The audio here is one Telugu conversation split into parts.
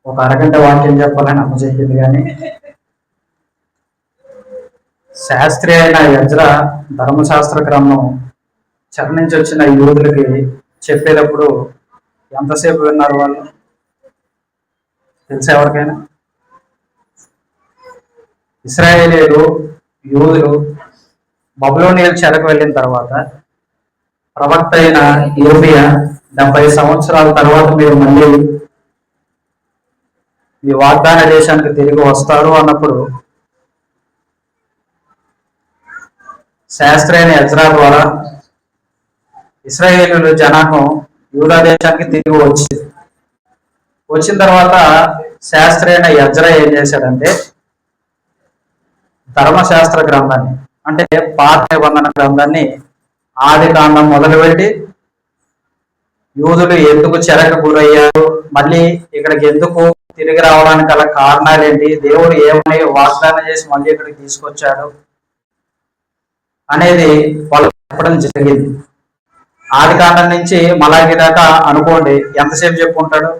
ఒక అరగంట వాక్యం చెప్పాలని అమ్మ చెప్పింది, కానీ శాస్త్రి అయిన యజ్రా ధర్మశాస్త్ర గ్రంథం చెర నుంచి వచ్చిన యూదులకి చెప్పేటప్పుడు ఎంతసేపు విన్నారు వాళ్ళు? తెలుసా ఎవరికైనా? ఇశ్రాయేలీయులు, యూదులు బబులోనియల్ చెరకు వెళ్ళిన తర్వాత ప్రవక్త అయిన యిర్మీయా 70 సంవత్సరాల తర్వాత మీరు మళ్ళీ ఈ వాగ్దాన దేశానికి తిరిగి వస్తారు అన్నప్పుడు శాస్త్రి అయిన యజ్రా ద్వారా ఇశ్రాయేలీయుల జనాంగం యూదా దేశానికి తిరిగి వచ్చిన తర్వాత శాస్త్రి అయిన యజ్రా ఏం చేశాడంటే ధర్మశాస్త్ర గ్రంథాన్ని, అంటే పాత నిబంధన గ్రంథాన్ని ఆది కాండం మొదలుపెట్టి యూదులు ఎందుకు చెరకు గురయ్యారు, మళ్ళీ ఇక్కడికి ఎందుకు తిరిగి రావడానికి గల కారణాలు ఏంటి, దేవుడు ఏమై వాగ్దానం చేసి మళ్ళీ ఇక్కడికి తీసుకొచ్చాడు అనేది వాళ్ళు చెప్పడం జరిగింది. ఆది కాండం నుంచి మలాకి దాకా అనుకోండి, ఎంతసేపు చెప్పుకుంటాడు?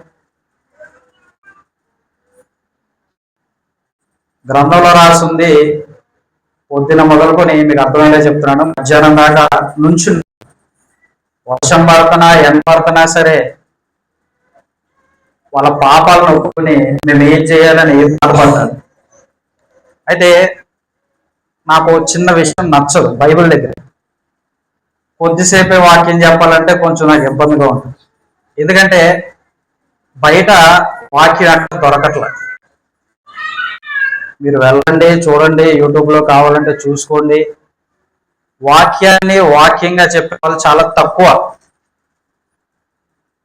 గ్రంథంలో రాసింది పొద్దున మొదలుకొని మీకు అర్థమయ్యేలా చెప్తున్నాను, మధ్యాహ్నం దాకా నుంచి వర్షం పడుతున్నా ఎంత పడుతున్నా సరే వాళ్ళ పాపాలను ఒప్పుకొని మేము ఏం చేయాలని బాధపడ్డారు. అయితే నాకు చిన్న విషయం నచ్చదు బైబిల్ దగ్గర. కొద్దిసేపే వాక్యం చెప్పాలంటే కొంచెం నాకు ఇబ్బందిగా ఉంటుంది, ఎందుకంటే బయట వాక్యం అక్కడ దొరకట్లేదు. మీరు వెళ్ళండి, చూడండి, యూట్యూబ్లో కావాలంటే చూసుకోండి. వాక్యాన్ని వాక్యంగా చెప్పే వాళ్ళు చాలా తక్కువ.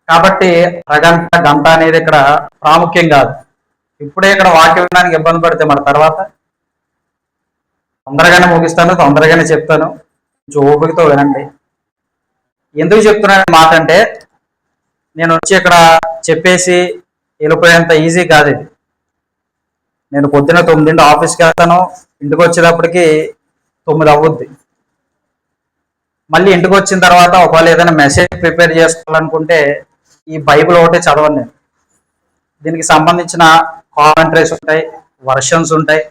కాబట్టి అరగంట గంట అనేది ఇక్కడ ప్రాముఖ్యం కాదు. ఇప్పుడే ఇక్కడ వాక్యం వినడానికి ఇబ్బంది పడితే మన తర్వాత తొందరగానే ముగిస్తాను, తొందరగానే చెప్తాను, కొంచెం ఓపికతో వినండి. ఎందుకు చెప్తున్నాను మాట అంటే, నేను వచ్చి ఇక్కడ చెప్పేసి వెళ్ళిపోయేంత ఈజీ కాదు ఇది. నేను పొద్దున 9 ఆఫీస్కి వెళ్తాను, ఇంటికి వచ్చేటప్పటికి 9 అవుద్ది. మళ్ళీ ఇంటికి వచ్చిన తర్వాత ఒకవేళ ఏదైనా మెసేజ్ ప్రిపేర్ చేసుకోవాలనుకుంటే ఈ బైబిల్ ఒకటే చదవను నేను. దీనికి సంబంధించిన కామెంటరీస్ ఉంటాయి, వర్షన్స్ ఉంటాయి,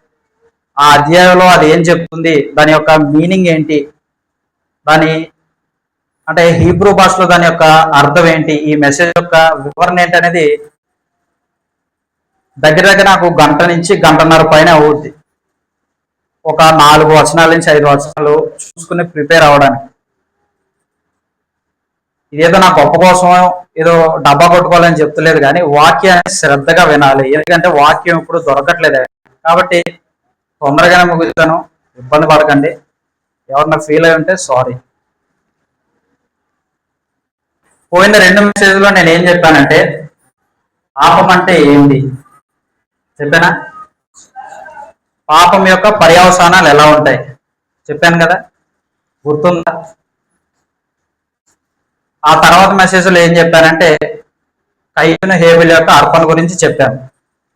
ఆ అధ్యాయంలో అది ఏం చెప్తుంది, దాని యొక్క మీనింగ్ ఏంటి, దాని అంటే హీబ్రూ భాషలో దాని యొక్క అర్థం ఏంటి, ఈ మెసేజ్ యొక్క వివరణ ఏంటి అనేది దగ్గర నాకు గంట నుంచి గంటన్నర పైన అవుద్ది. ఒక 4 వచనాల నుంచి 5 వచనాలు చూసుకుని ప్రిపేర్ అవ్వడానికి. ఇదేదో నా గొప్ప కోసం ఏదో డబ్బా కొట్టుకోవాలని చెప్తలేదు, కానీ వాక్యాన్ని శ్రద్ధగా వినాలి. ఎందుకంటే వాక్యం ఇప్పుడు దొరకట్లేదు. కాబట్టి తొందరగానే ముగిస్తాను, ఇబ్బంది పడకండి. ఎవరన్నా ఫీల్ అయి ఉంటే సారీ. పోయిన 2 మెసేజ్లో నేను ఏం చెప్పానంటే పాపం అంటే ఏంటి చెప్పానా? పాపం యొక్క పర్యవసానాలు ఎలా ఉంటాయి చెప్పాను కదా, గుర్తుందా? ఆ తర్వాత మెసేజ్లో ఏం చెప్పానంటే కయీను హేబెలు యొక్క అర్పణ గురించి చెప్పాను.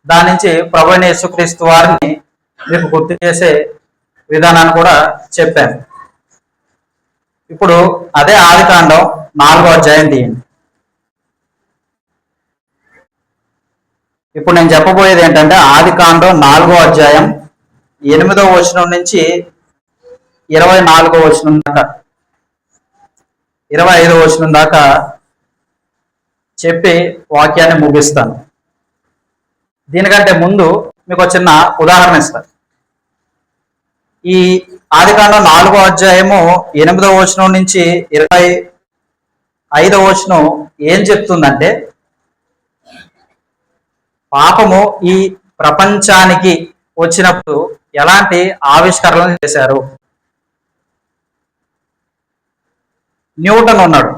దాని నుంచి ప్రభువైన యేసుక్రీస్తు వారిని మీకు గుర్తు చేసే విధానాన్ని కూడా చెప్పాను. ఇప్పుడు అదే ఆది కాండం 4వ అధ్యాయం తీయండి. ఇప్పుడు నేను చెప్పబోయేది ఏంటంటే ఆది కాండం 4వ అధ్యాయం 8వ వచనం నుంచి 24వ వచనం దాకా 25వ వచనం దాకా చెప్పి వాక్యాన్ని ముగిస్తాను. దీనికంటే ముందు మీకు ఒక చిన్న ఉదాహరణ ఇస్తాను. ఈ ఆదికాండం 4వ అధ్యాయము 8వ వచనం నుంచి 25వ వచనం ఏం చెప్తుందంటే పాపము ఈ ప్రపంచానికి వచ్చినప్పుడు ఎలాంటి ఆవిష్కరణలు చేశారు. న్యూటన్ ఉన్నాడు,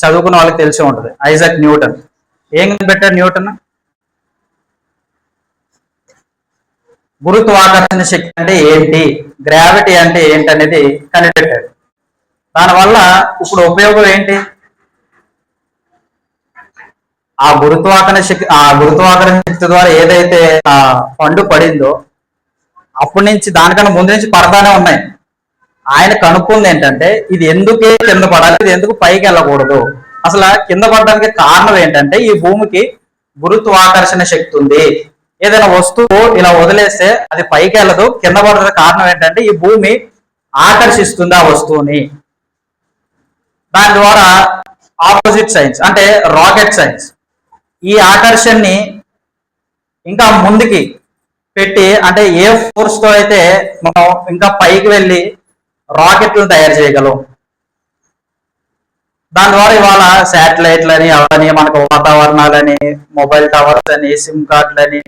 చదువుకున్న వాళ్ళకి తెలిసి ఉంటుంది, ఐజాక్ న్యూటన్. ఏం కనిపెట్టాడు న్యూటన్? గురుత్వాకర్షణ శక్తి అంటే ఏంటి, గ్రావిటీ అంటే ఏంటి అనేది కనిపెట్టాడు. దానివల్ల ఇప్పుడు ఉపయోగం ఏంటి? ఆ గురుత్వాకర్షణ శక్తి ద్వారా ఏదైతే ఆ పండు పడిందో అప్పటి నుంచి దానికన్నా ముందు నుంచి పడతానే ఉన్నాయి. ఆయన కనుక్కుంది ఏంటంటే ఇది ఎందుకే కింద పడాలి, ఇది ఎందుకు పైకి వెళ్ళకూడదు, అసలు కింద పడడానికి కారణం ఏంటంటే ఈ భూమికి గురుత్వాకర్షణ శక్తి ఉంది. ఏదైనా వస్తువు ఇలా వదిలేస్తే అది పైకి వెళ్ళదు, కింద పడదు. కారణం ఏంటంటే ఈ భూమి ఆకర్షిస్తుంది ఆ వస్తువుని. దాని ద్వారా ఆపోజిట్ సైన్స్ అంటే రాకెట్ సైన్స్ ఈ ఆకర్షణని ఇంకా ముందుకి పెట్టి, అంటే ఏ ఫోర్స్ తో అయితే మనం ఇంకా పైకి వెళ్ళి రాకెట్లను తయారు చేయగలం. దాని ద్వారా ఇవాళ శాటిలైట్లని అవని, మనకు వాతావరణాలని, మొబైల్ టవర్స్ అని, సిమ్ కార్డులని,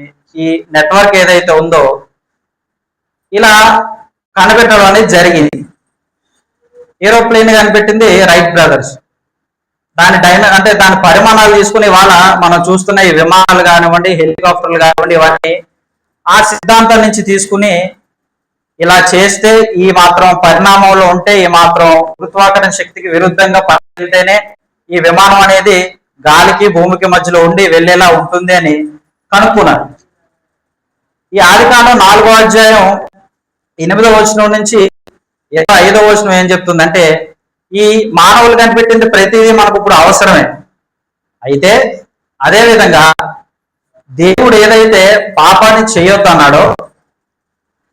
ఈ నెట్వర్క్ ఏదైతే ఉందో ఇలా కనిపెట్టడం అనేది జరిగింది. ఏరోప్లేన్ కనిపెట్టింది రైట్ బ్రదర్స్. అంటే దాని పరిమాణాలు తీసుకుని ఇవాళ మనం చూస్తున్న ఈ విమానాలు కానివ్వండి, హెలికాప్టర్లు కానివ్వండి, ఇవన్నీ ఆ సిద్ధాంతం నుంచి తీసుకుని ఇలా చేస్తే ఈ మాత్రం పరిణామంలో ఉంటే, ఈ మాత్రం గురుత్వాకర్షణ శక్తికి విరుద్ధంగా పరిగెళ్తేనే ఈ విమానం అనేది గాలికి భూమికి మధ్యలో ఉండి వెళ్ళేలా ఉంటుంది అని కనుక్కున్నారు. ఈ ఆదికాండం 4వ అధ్యాయం 8వ వచనం నుంచి 5వ వచనం ఏం చెప్తుందంటే, ఈ మానవులు కనిపెట్టింది ప్రతిదీ మనకు ఇప్పుడు అవసరమే. అయితే అదే విధంగా దేవుడు ఏదైతే పాపాన్ని చేయొద్దన్నాడో,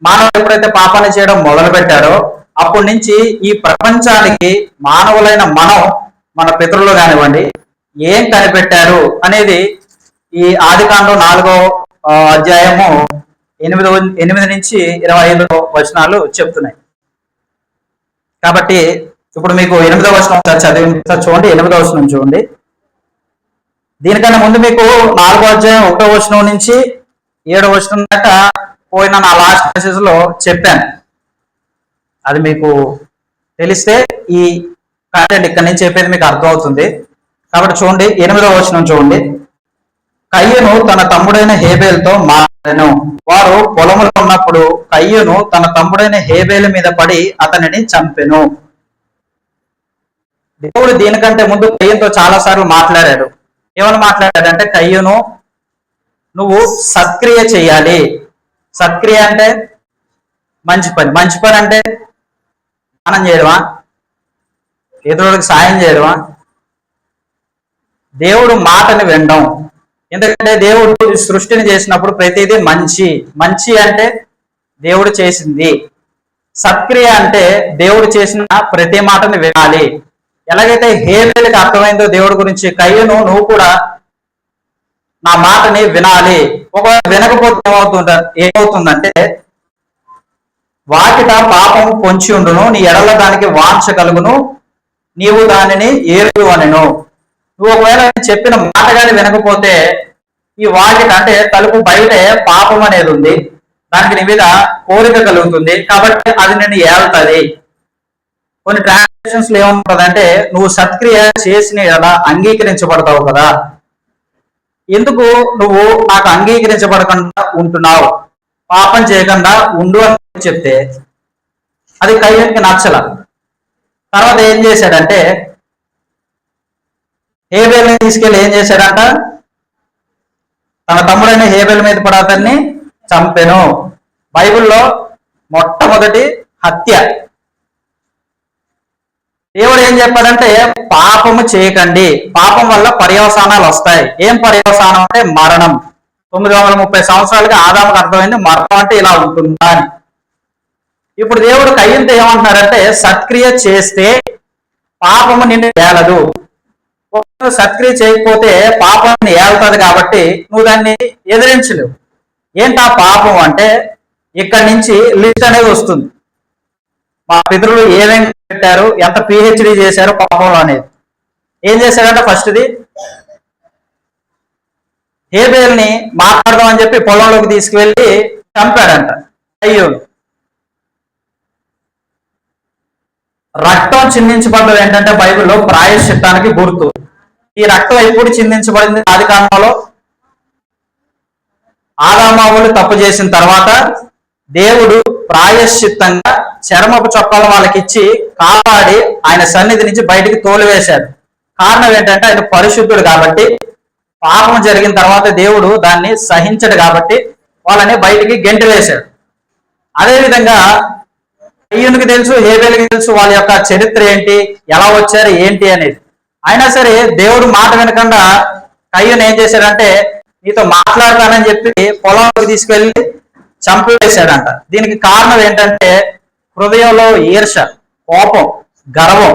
మానవుడు ఎప్పుడైతే పాపాన్ని చేయడం మొదలు పెట్టాడో అప్పటి నుంచి ఈ ప్రపంచానికి మానవులైన మనం, మన పితరులు కానివ్వండి, ఏం కనిపెట్టారు అనేది ఈ ఆదికాండం 4వ అధ్యాయము 8 నుంచి 25 వచనాలు చెప్తున్నాయి. కాబట్టి ఇప్పుడు మీకు 8వ వచనం చదివి చూడండి. 8వ వచనం చూడండి. దీనికన్నా ముందు మీకు 4వ అధ్యాయం 1వ వచనం నుంచి 7వ వచనం దాకా పోయిన నా లాస్ట్ మెసేజ్ లో చెప్పాను. అది మీకు తెలిస్తే ఈ కంటెంట్ ఇక్కడ నుంచి చెప్పేది మీకు అర్థమవుతుంది. కాబట్టి చూడండి, 8వ వచనం చూడండి. కయ్యను తన తమ్ముడైన హేబేలుతో మాట్లాడెను. వారు పొలములో ఉన్నప్పుడు కయ్యను తన తమ్ముడైన హేబేలు మీద పడి అతనిని చంపెను. దేవుడు దీనికంటే ముందు కయ్యనుతో చాలా సార్లు మాట్లాడాడు. ఏమని మాట్లాడాడంటే, కయ్యను నువ్వు సత్క్రియ చేయాలి. సత్క్రియ అంటే మంచి పని. మంచి పని అంటే దానం చేయడమా, ఇతరులకు సాయం చేయడమా, దేవుడు మాటని వినడం. ఎందుకంటే దేవుడు సృష్టిని చేసినప్పుడు ప్రతిదీ మంచి. మంచి అంటే దేవుడు చేసింది. సత్క్రియ అంటే దేవుడు చేసిన ప్రతి మాటని వినాలి. ఎలాగైతే హేబేలుకి అర్థమైందో దేవుడి గురించి, కయ్యను నువ్వు కూడా నా మాటని వినాలి. ఒకవేళ వినకపోతే ఏమవుతుందంటే, వాకిట పాపం పొంచి ఉండును, నీ ఎడల దానికి వాంఛ కలుగును, నీవు దానిని ఏరు అనెను. నువ్వు ఒకవేళ చెప్పిన మాట కానీ వినకపోతే, ఈ వాకిట అంటే తలుపు బయటే పాపం అనేది ఉంది, దానికి నీ మీద కోరిక కలుగుతుంది, కాబట్టి అది నిన్ను ఏళ్తుంది. కొన్ని ట్రాన్సాక్షన్స్ లో ఏముంటుందంటే, నువ్వు సత్క్రియ చేసిన ఎలా అంగీకరించబడతావు కదా, ఎందుకు నువ్వు నాకు అంగీకరించబడకుండా ఉంటున్నావు, పాపం చేయకుండా ఉండు అని చెప్తే అది కయ్యనికి నచ్చల. తర్వాత ఏం చేశాడంటే, హేబేల్ని తీసుకెళ్ళి ఏం చేశాడంట, తన తమ్ముడైన హేబేల్ మీద పడి అతన్ని చంపెను. బైబిల్లో మొట్టమొదటి హత్య. దేవుడు ఏం చెప్పాడంటే, పాపము చేయకండి, పాపం వల్ల పర్యవసానాలు వస్తాయి. ఏం పర్యవసానం అంటే మరణం. 930 సంవత్సరాలుగా ఆదాముకు అర్థమైంది మరణం అంటే ఇలా ఉంటుందా అని. ఇప్పుడు దేవుడు కయ్యంతో ఏమంటున్నాడంటే, సత్క్రియ చేస్తే పాపము నిన్ను ఏలదు. సత్క్రియ చేయకపోతే పాపాన్ని ఏలుతుంది, కాబట్టి నువ్వు దాన్ని ఎదిరించలేవు. ఏంటా పాపం అంటే, ఇక్కడి నుంచి లిస్ట్ అనేది వస్తుంది. మా పితరులు ఏమేమి పెట్టారు, ఎంత పిహెచ్డి చేశారు పాపంలో అనేది. ఏం చేశాడంటే, ఫస్ట్ది హేబేల్ని మాట్లాడదాం అని చెప్పి పొలంలోకి తీసుకువెళ్ళి చంపాడంట. అయ్యో, రక్తం చిందించబడ్డది ఏంటంటే బైబిల్లో ప్రాయశ్చిత్తానికి గుర్తు. ఈ రక్తం ఎప్పుడు చిందించబడింది? ఆదికాండంలో ఆదామావులు తప్పు చేసిన తర్వాత దేవుడు ప్రాయశ్చిత్తంగా చర్మపు చొక్కాలు వాళ్ళకి ఇచ్చి కాపాడి ఆయన సన్నిధి నుంచి బయటికి తోలివేశాడు. కారణం ఏంటంటే, ఆయన పరిశుద్ధుడు కాబట్టి. పాపం జరిగిన తర్వాత దేవుడు దాన్ని సహించడు కాబట్టి వాళ్ళని బయటికి గెంటి వేశాడు. అదేవిధంగా కయ్యూనుకి తెలుసు, హేబేలుకి తెలుసు వాళ్ళ యొక్క చరిత్ర ఏంటి, ఎలా వచ్చారు ఏంటి అనేది. అయినా సరే దేవుడు మాట వినకుండా కయ్యూను ఏం చేశాడంటే, నీతో మాట్లాడతానని చెప్పి పొలంలోకి తీసుకెళ్లి చంపివేశాడంట. దీనికి కారణం ఏంటంటే హృదయంలో ఈర్ష, కోపం, గర్వం.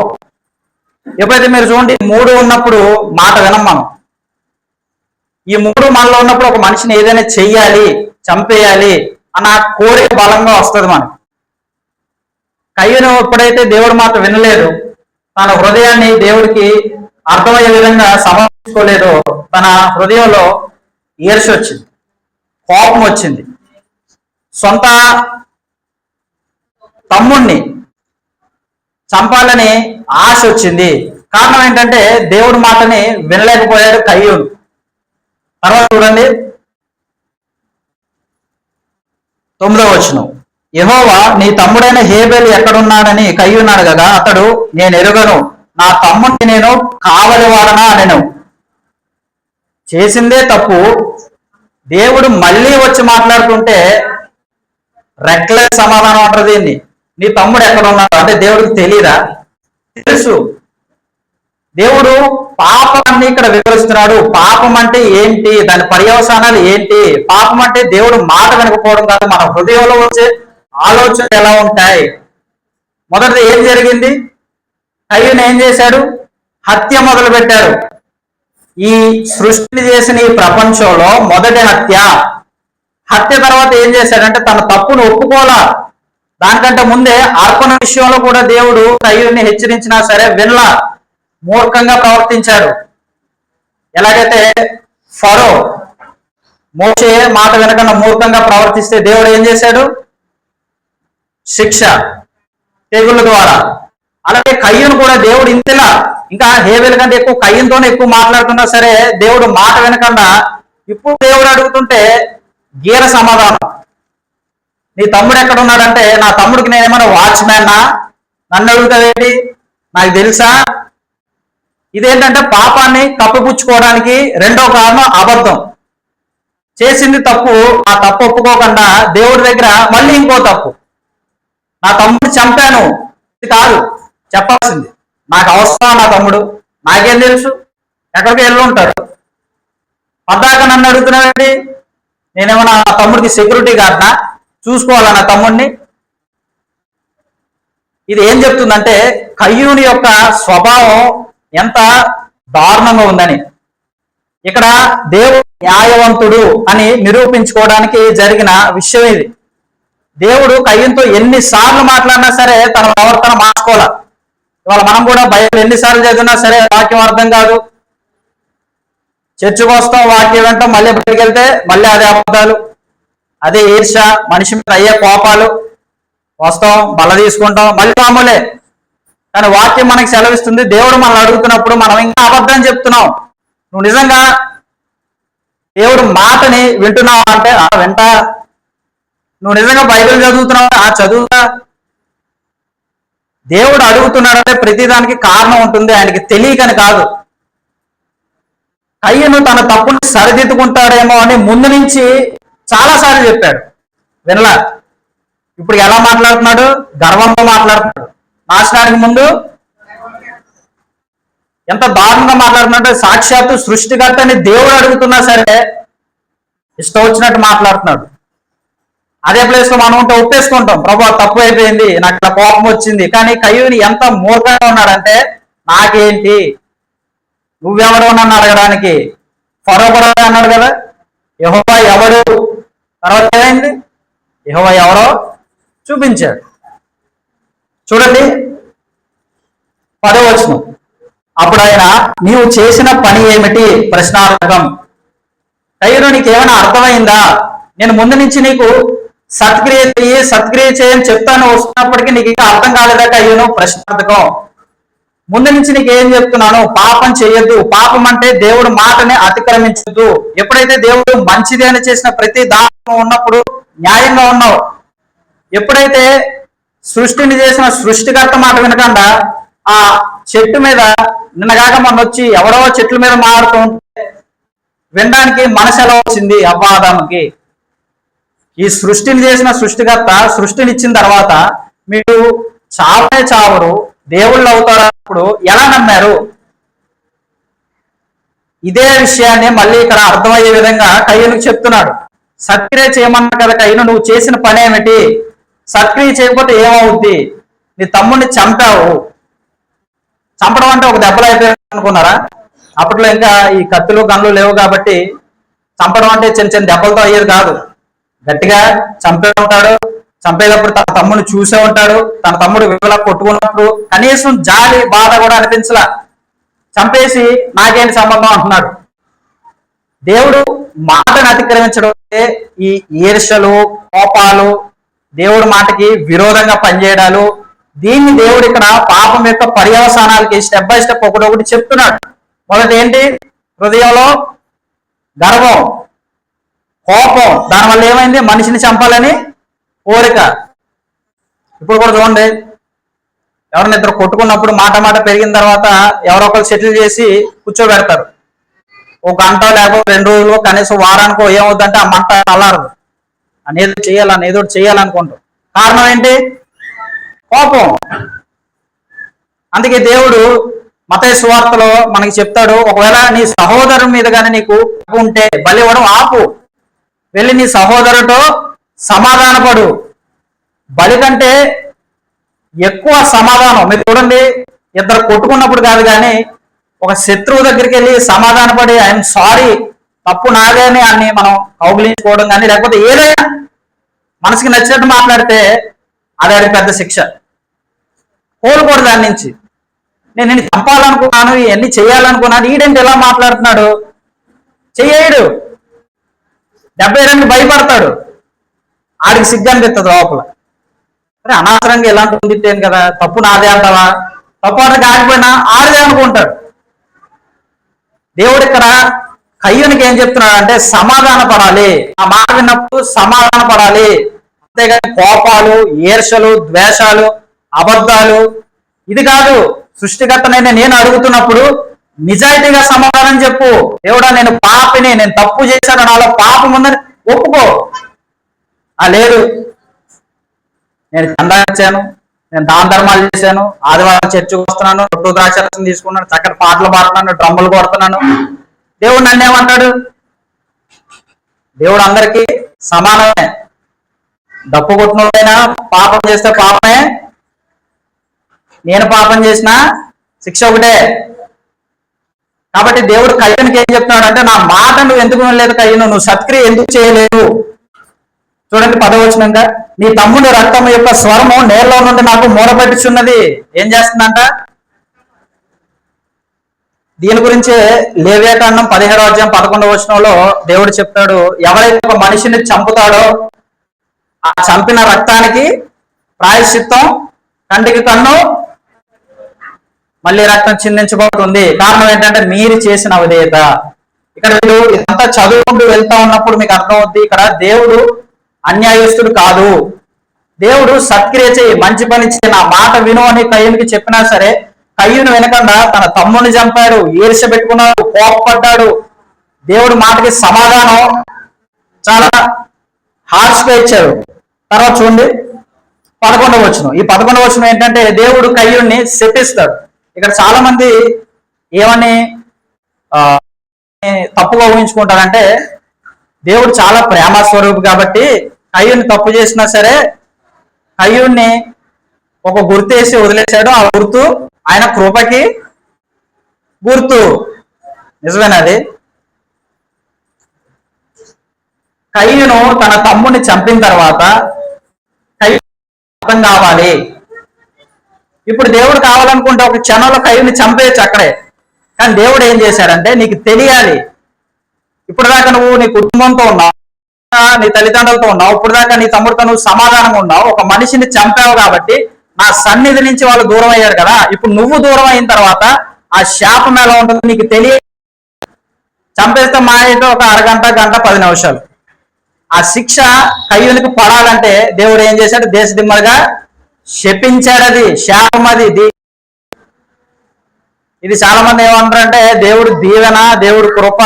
ఎప్పుడైతే మీరు చూడండి, మూడు ఉన్నప్పుడు మాట వినం మనం. ఈ మూడు మనలో ఉన్నప్పుడు ఒక మనిషిని ఏదైనా చెయ్యాలి, చంపేయాలి అన్న కోరిక బలంగా వస్తుంది మనకు. కయ్యను ఎప్పుడైతే దేవుడి మాట వినలేదు, తన హృదయాన్ని దేవుడికి అర్థమయ్యే విధంగా సమర్పించుకోలేదో, తన హృదయంలో ఈర్ష వచ్చింది, కోపం వచ్చింది, సొంత తమ్ముణ్ణి చంపాలని ఆశ వచ్చింది. కారణం ఏంటంటే దేవుడి మాటని వినలేకపోయాడు కయ్యూను. తర్వాత చూడండి 9వ వచనం. యెహోవా నీ తమ్ముడైన హేబెలు ఎక్కడున్నాడని కయ్యూను అడగగా అతడు, నేను ఎరుగను, నా తమ్ముడిని నేను కావలి వాడనా అనెను. చేసిందే తప్పు. దేవుడు మళ్ళీ వచ్చి మాట్లాడుతుంటే రెక్లెస్ సమాధానం అంటారు దీన్ని. నీ తమ్ముడు ఎక్కడ ఉన్నాడు అంటే దేవుడికి తెలియదా? తెలుసు. దేవుడు పాపాన్ని ఇక్కడ వివరిస్తున్నాడు. పాపం అంటే ఏంటి, దాని పర్యవసానాలు ఏంటి? పాపం అంటే దేవుడు మాట వినకపోవడం కాదు, మన హృదయంలో వచ్చే ఆలోచనలు ఎలా ఉంటాయి. మొదటిది ఏం జరిగింది? కయ్యూను ఏం చేశాడు? హత్య మొదలు పెట్టాడు. ఈ సృష్టిని చేసిన ఈ ప్రపంచంలో మొదటి హత్య. హత్య తర్వాత ఏం చేశాడంటే తన తప్పును ఒప్పుకోలా. దానికంటే ముందే అర్పణ విషయంలో కూడా దేవుడు కయ్యూని హెచ్చరించినా సరే వినలా, మూర్ఖంగా ప్రవర్తించాడు. ఎలాగైతే ఫరో మోషే మాట వినకుండా మూర్ఖంగా ప్రవర్తిస్తే దేవుడు ఏం చేశాడు? శిక్ష, తెగుళ్ళ ద్వారా. అలాగే కయ్యూను కూడా దేవుడు ఇంతలా, ఇంకా హేబెలు కంటే ఎక్కువ కయ్యూనుతోనే ఎక్కువ మాట్లాడుతున్నా సరే దేవుడు మాట వినకుండా ఇప్పుడు దేవుడు అడుగుతుంటే గీర సమాధానం. నీ తమ్ముడు ఎక్కడ ఉన్నాడంటే, నా తమ్ముడికి నేనేమన్నా వాచ్మ్యాన్నా, నన్ను అడుగుతావేంటి, నాకు తెలుసా? ఇదేంటంటే పాపాన్ని కప్పిపుచ్చుకోవడానికి రెండో కారణం అబద్ధం. చేసింది తప్పు, ఆ తప్పు ఒప్పుకోకుండా దేవుడి దగ్గర మళ్ళీ ఇంకో తప్పు. నా తమ్ముడు చంపాను, ఇది కాదు చెప్పాల్సింది. నాకు అవసరం నా తమ్ముడు, నాకేం తెలుసు, ఎక్కడికి వెళ్ళి ఉంటాడు. పద్దాక నన్ను అడుగుతున్నావేంటి, నేనేమన్నా నా తమ్ముడికి సెక్యూరిటీ గార్డ్నా, చూసుకోవాలా నా తమ్ముడిని? ఇది ఏం చెప్తుందంటే కయ్యూని యొక్క స్వభావం ఎంత దారుణంగా ఉందని. ఇక్కడ దేవుడు న్యాయవంతుడు అని నిరూపించుకోవడానికి జరిగిన విషయం ఇది. దేవుడు కయ్యూనుతో ఎన్నిసార్లు మాట్లాడినా సరే తన ప్రవర్తన మార్చుకోవాలి. ఇవాళ మనం కూడా బైబిల్ ఎన్నిసార్లు చదివినా సరే వాక్యం అర్థం కాదు, చర్చకు వస్తాం, వాక్యం వింటాం, మళ్ళీ బయటికి వెళ్తే మళ్ళీ అదే అబద్ధాలు, అదే ఈర్ష, మనిషి మీద అయ్యే కోపాలు, వస్తాం బల్ల తీసుకుంటాం, మళ్ళీ మామూలే. కానీ వాక్యం మనకి సెలవిస్తుంది, దేవుడు మనల్ని అడుగుతున్నప్పుడు మనం ఇంకా అబద్ధం చెప్తున్నాం. నువ్వు నిజంగా దేవుడు మాటని వింటున్నావు అంటే వింటా. నువ్వు నిజంగా బైబిల్ చదువుతున్నావు, చదువుతా. దేవుడు అడుగుతున్నాడంటే ప్రతిదానికి కారణం ఉంటుంది, ఆయనకి తెలియకని కాదు. కయ్యూను తన తప్పును సరిదిద్దుకుంటాడేమో అని ముందు నుంచి చాలాసార్లు చెప్పాడు, వినలా. ఇప్పుడు ఎలా మాట్లాడుతున్నాడు? గర్వంతో మాట్లాడుతున్నాడు. నాశనానికి ముందు ఎంత దారుణంగా మాట్లాడుతున్నాడు. సాక్షాత్తు సృష్టికర్తని దేవుడు అడుగుతున్నా సరే ఇష్టం వచ్చినట్టు మాట్లాడుతున్నాడు. అదే ప్లేస్ లో మనం ఉంటే ఒప్పేసుకుంటాం, ప్రభు తప్పు అయిపోయింది, నాకు ఇలా కోపం వచ్చింది. కానీ కయ్యూని ఎంత మూర్ఖంగా ఉన్నాడంటే, నాకేంటి, నువ్వెవడు నన్ను అడగడానికి? ఫరో కూడా అన్నాడు కదా, యెహోవా ఎవడు? తర్వాత ఏమైంది? యెహోవా ఎవరో చూపించాడు. చూడండి 10వ వచనం. అప్పుడు ఆయన, నీవు చేసిన పని ఏమిటి? ప్రశ్నార్థకం. కయ్యూను నీకేమైనా అర్థమైందా? నేను ముందు నుంచి నీకు సత్క్రియ చేయని చెప్తాను వస్తున్నప్పటికీ నీకు ఇంకా అర్థం కాలేదా కయ్యూను? ప్రశ్నార్థకం. ముందు నుంచి నీకు ఏం చెప్తున్నాను? పాపం చేయొద్దు. పాపం అంటే దేవుడు మాటని అతిక్రమించొద్దు. ఎప్పుడైతే దేవుడు మంచిది అని చేసిన ప్రతి దాంట్లో ఉన్నప్పుడు న్యాయంగా ఉన్నావు. ఎప్పుడైతే సృష్టిని చేసిన సృష్టికర్త మాట వినకుండా ఆ చెట్టు మీద నిన్నగాక మొన్న వచ్చి ఎవరో చెట్ల మీద మారుతూ ఉంటే వినడానికి మనసు ఎలా వచ్చింది అవ్వాదాముకి? ఈ సృష్టిని చేసిన సృష్టికర్త సృష్టిని ఇచ్చిన తర్వాత మీరు చావే చావరు, దేవుళ్ళు అవుతారన్నప్పుడు ఎలా నమ్మారు? ఇదే విషయాన్ని మళ్ళీ ఇక్కడ అర్థమయ్యే విధంగా కయ్యనుకు చెప్తున్నాడు. సత్క్రియ చేయమన్నా కదా కయ్యను, నువ్వు చేసిన పని ఏమిటి? సత్క్రియ చేయకపోతే ఏమవుద్ది? నీ తమ్ముడిని చంపావు. చంపడం అంటే ఒక దెబ్బలు అయిపోయాడు అనుకున్నారా? అప్పట్లో ఇంకా ఈ కత్తులు గన్లు లేవు కాబట్టి చంపడం అంటే చిన్న చిన్న దెబ్బలతో అయ్యేది కాదు. గట్టిగా చంపే ఉంటాడు. చంపేటప్పుడు తన తమ్ముడిని చూసే ఉంటాడు. తన తమ్ముడు వివలా కొట్టుకున్నప్పుడు కనీసం జాలి బాధ కూడా అనిపించలా. చంపేసి నాకేంటి సంబంధం అంటున్నాడు. దేవుడు మాటను అతిక్రమించడం ఈ ఈర్షలు, కోపాలు, దేవుడి మాటకి విరోధంగా పనిచేయడాలు, దీన్ని దేవుడు ఇక్కడ పాపం యొక్క పర్యవసానాలకి స్టెప్ బై స్టెప్ ఒకటి చెప్తున్నాడు. మొదటి ఏంటి? హృదయంలో గర్వం, కోపం. దానివల్ల ఏమైంది? మనిషిని చంపాలని కోరిక. ఇప్పుడు కూడా చూడండి, ఎవరిని ఇద్దరు కొట్టుకున్నప్పుడు మాట మాట పెరిగిన తర్వాత ఎవరో ఒకరు సెటిల్ చేసి కూర్చోబెడతారు. ఒక గంట లేకపోతే 2 రోజులు కనీసం వారానికో ఏమవుతుందంటే ఆ మంట అల్లారదు. అనేదో చేయాలని ఏదో చేయాలనుకుంటాం. కారణం ఏంటి? కోపం. అందుకే దేవుడు మత్తయి సువార్తలో మనకి చెప్తాడు, ఒకవేళ నీ సహోదరు మీద కానీ నీకు ఉంటే బలి ఇవ్వడం ఆపు, వెళ్ళి నీ సహోదరుతో సమాధానపడు. బలి కంటే ఎక్కువ సమాధానం. మీరు చూడండి, ఇద్దరు కొట్టుకున్నప్పుడు కాదు కానీ ఒక శత్రువు దగ్గరికి వెళ్ళి సమాధానపడి ఐఎమ్ సారీ, తప్పు నాదే అని మనం కౌగిలించుకోవడం కానీ, లేకపోతే ఏదైనా మనసుకి నచ్చినట్టు మాట్లాడితే అది పెద్ద శిక్ష. కోలుకోడు దాని నుంచి. నేను నిన్ను చంపాలనుకున్నాను, ఇవన్నీ చేయాలనుకున్నాను, ఈడేంటి ఎలా మాట్లాడుతున్నాడు? చెయ్యడు. 72 భయపడతాడు. ఆడికి సిగ్గు అనిపిస్తుంది లోపల. అరే అనవసరంగా ఎలాంటి ఉండితేను కదా, తప్పు నాదే అంటావా? తప్పు అంటే కాకపోయినా ఆడిదే అనుకుంటాడు. దేవుడు ఇక్కడ కయ్యూనికి ఏం చెప్తున్నాడు అంటే సమాధాన పడాలి. ఆ మాట విన్నప్పుడు సమాధాన పడాలి. అంతేగాని కోపాలు, ఈర్షలు, ద్వేషాలు, అబద్ధాలు ఇది కాదు. సృష్టికర్తనైనా నేను అడుగుతున్నప్పుడు నిజాయితీగా సమాధానం చెప్పు. దేవుడా, నేను పాపిని, నేను తప్పు చేశాను, నాలో పాపం ఉందని ఒప్పుకో. లేదు నేను చందా ఇచ్చాను, నేను దాన ధర్మాలు చేశాను, ఆదివారం చర్చికి వస్తున్నాను, రొట్టు ద్రాక్షరసం తీసుకున్నాను, చక్కటి పాటలు పాడుతున్నాను, డ్రమ్ములు కొడుతున్నాను, దేవుడు నన్ను ఏమంటాడు? దేవుడు అందరికీ సమానమే. డప్పు కొట్టినైనా పాపం చేస్తే పాపమే, నేను పాపం చేసినా శిక్ష ఒకటే. కాబట్టి దేవుడు కయ్యూనికి ఏం చెప్తున్నాడు అంటే, నా మాట నువ్వు ఎందుకు వినలేదు కయ్యూను, నువ్వు సత్క్రియ ఎందుకు చేయలేదు? చూడండి 10వ వచనంగా, నీ తమ్ముడి రక్తం యొక్క స్వరము నేలలో నుండి నాకు మూడపెట్టుచున్నది. ఏం చేస్తుందంట? దీని గురించే లేవ్యాకాండం 17వ అధ్యాయం 11వ వచనంలో దేవుడు చెప్తాడు, ఎవరైతే ఒక మనిషిని చంపుతాడో ఆ చంపిన రక్తానికి ప్రాయశ్చిత్తం, కంటికి కన్ను, మళ్ళీ రక్తం చిందించబడుతుంది. కారణం ఏంటంటే మీరు చేసిన అవిధేయత. ఇక్కడ మీరు ఇదంతా చదువుకుంటూ వెళ్తా ఉన్నప్పుడు మీకు అర్థమవుద్ది, ఇక్కడ దేవుడు అన్యాయస్తుడు కాదు. దేవుడు సత్క్రియ చేయి, మంచి పని చేయి, నా మాట విను అని కయ్యూనికి చెప్పినా సరే కయ్యూను వినకుండా తన తమ్ముని చంపాడు, ఈర్ష్య పెట్టుకున్నాడు, కోపపడ్డాడు. దేవుడు మాటకి సమాధానం చాలా హార్ష్గా ఇచ్చాడు. తర్వాత చూడండి 11వ వచనం. ఈ 11వ వచనం ఏంటంటే దేవుడు కయ్యూన్ని శపిస్తాడు. ఇక్కడ చాలా మంది ఏమని తప్పుగా ఊహించుకుంటారంటే, దేవుడు చాలా ప్రేమ స్వరూపు కాబట్టి కయ్యూన్ని తప్పు చేసినా సరే కయ్యూన్ని ఒక గుర్తేసి వదిలేశాడు. ఆ గుర్తు ఆయన కృపకి గుర్తు. నిజమేనది. కయ్యూను తన తమ్ముడిని చంపిన తర్వాత కయ్యూను అర్థం కావాలి. ఇప్పుడు దేవుడు కావాలనుకుంటే ఒక క్షణంలో కయ్యూని చంపేయచ్చు అక్కడే. కానీ దేవుడు ఏం చేశాడంటే, నీకు తెలియాలి, ఇప్పుడు దాకా నువ్వు నీ కుటుంబంతో ఉన్నావు, నీ తల్లిదండ్రులతో ఉన్నావు, ఇప్పుడు దాకా నీ తమ్ముడితో నువ్వు సమాధానంగా ఉన్నావు, ఒక మనిషిని చంపావు కాబట్టి నా సన్నిధి నుంచి వాళ్ళు దూరం అయ్యారు కదా, ఇప్పుడు నువ్వు దూరం అయిన తర్వాత ఆ శాపం ఎలా ఉంటుంది నీకు తెలియ. చంపేస్తే మా ఇంట్లో ఒక అరగంట, గంట, 10 నిమిషాలు. ఆ శిక్ష కయ్యూనికి పడాలంటే దేవుడు ఏం చేశాడు? దేశదిమ్మలుగా శపించాడు. అది శాపం. అది ఇది చాలా మంది ఏమంటారంటే దేవుడు దీవెన, దేవుడు కృప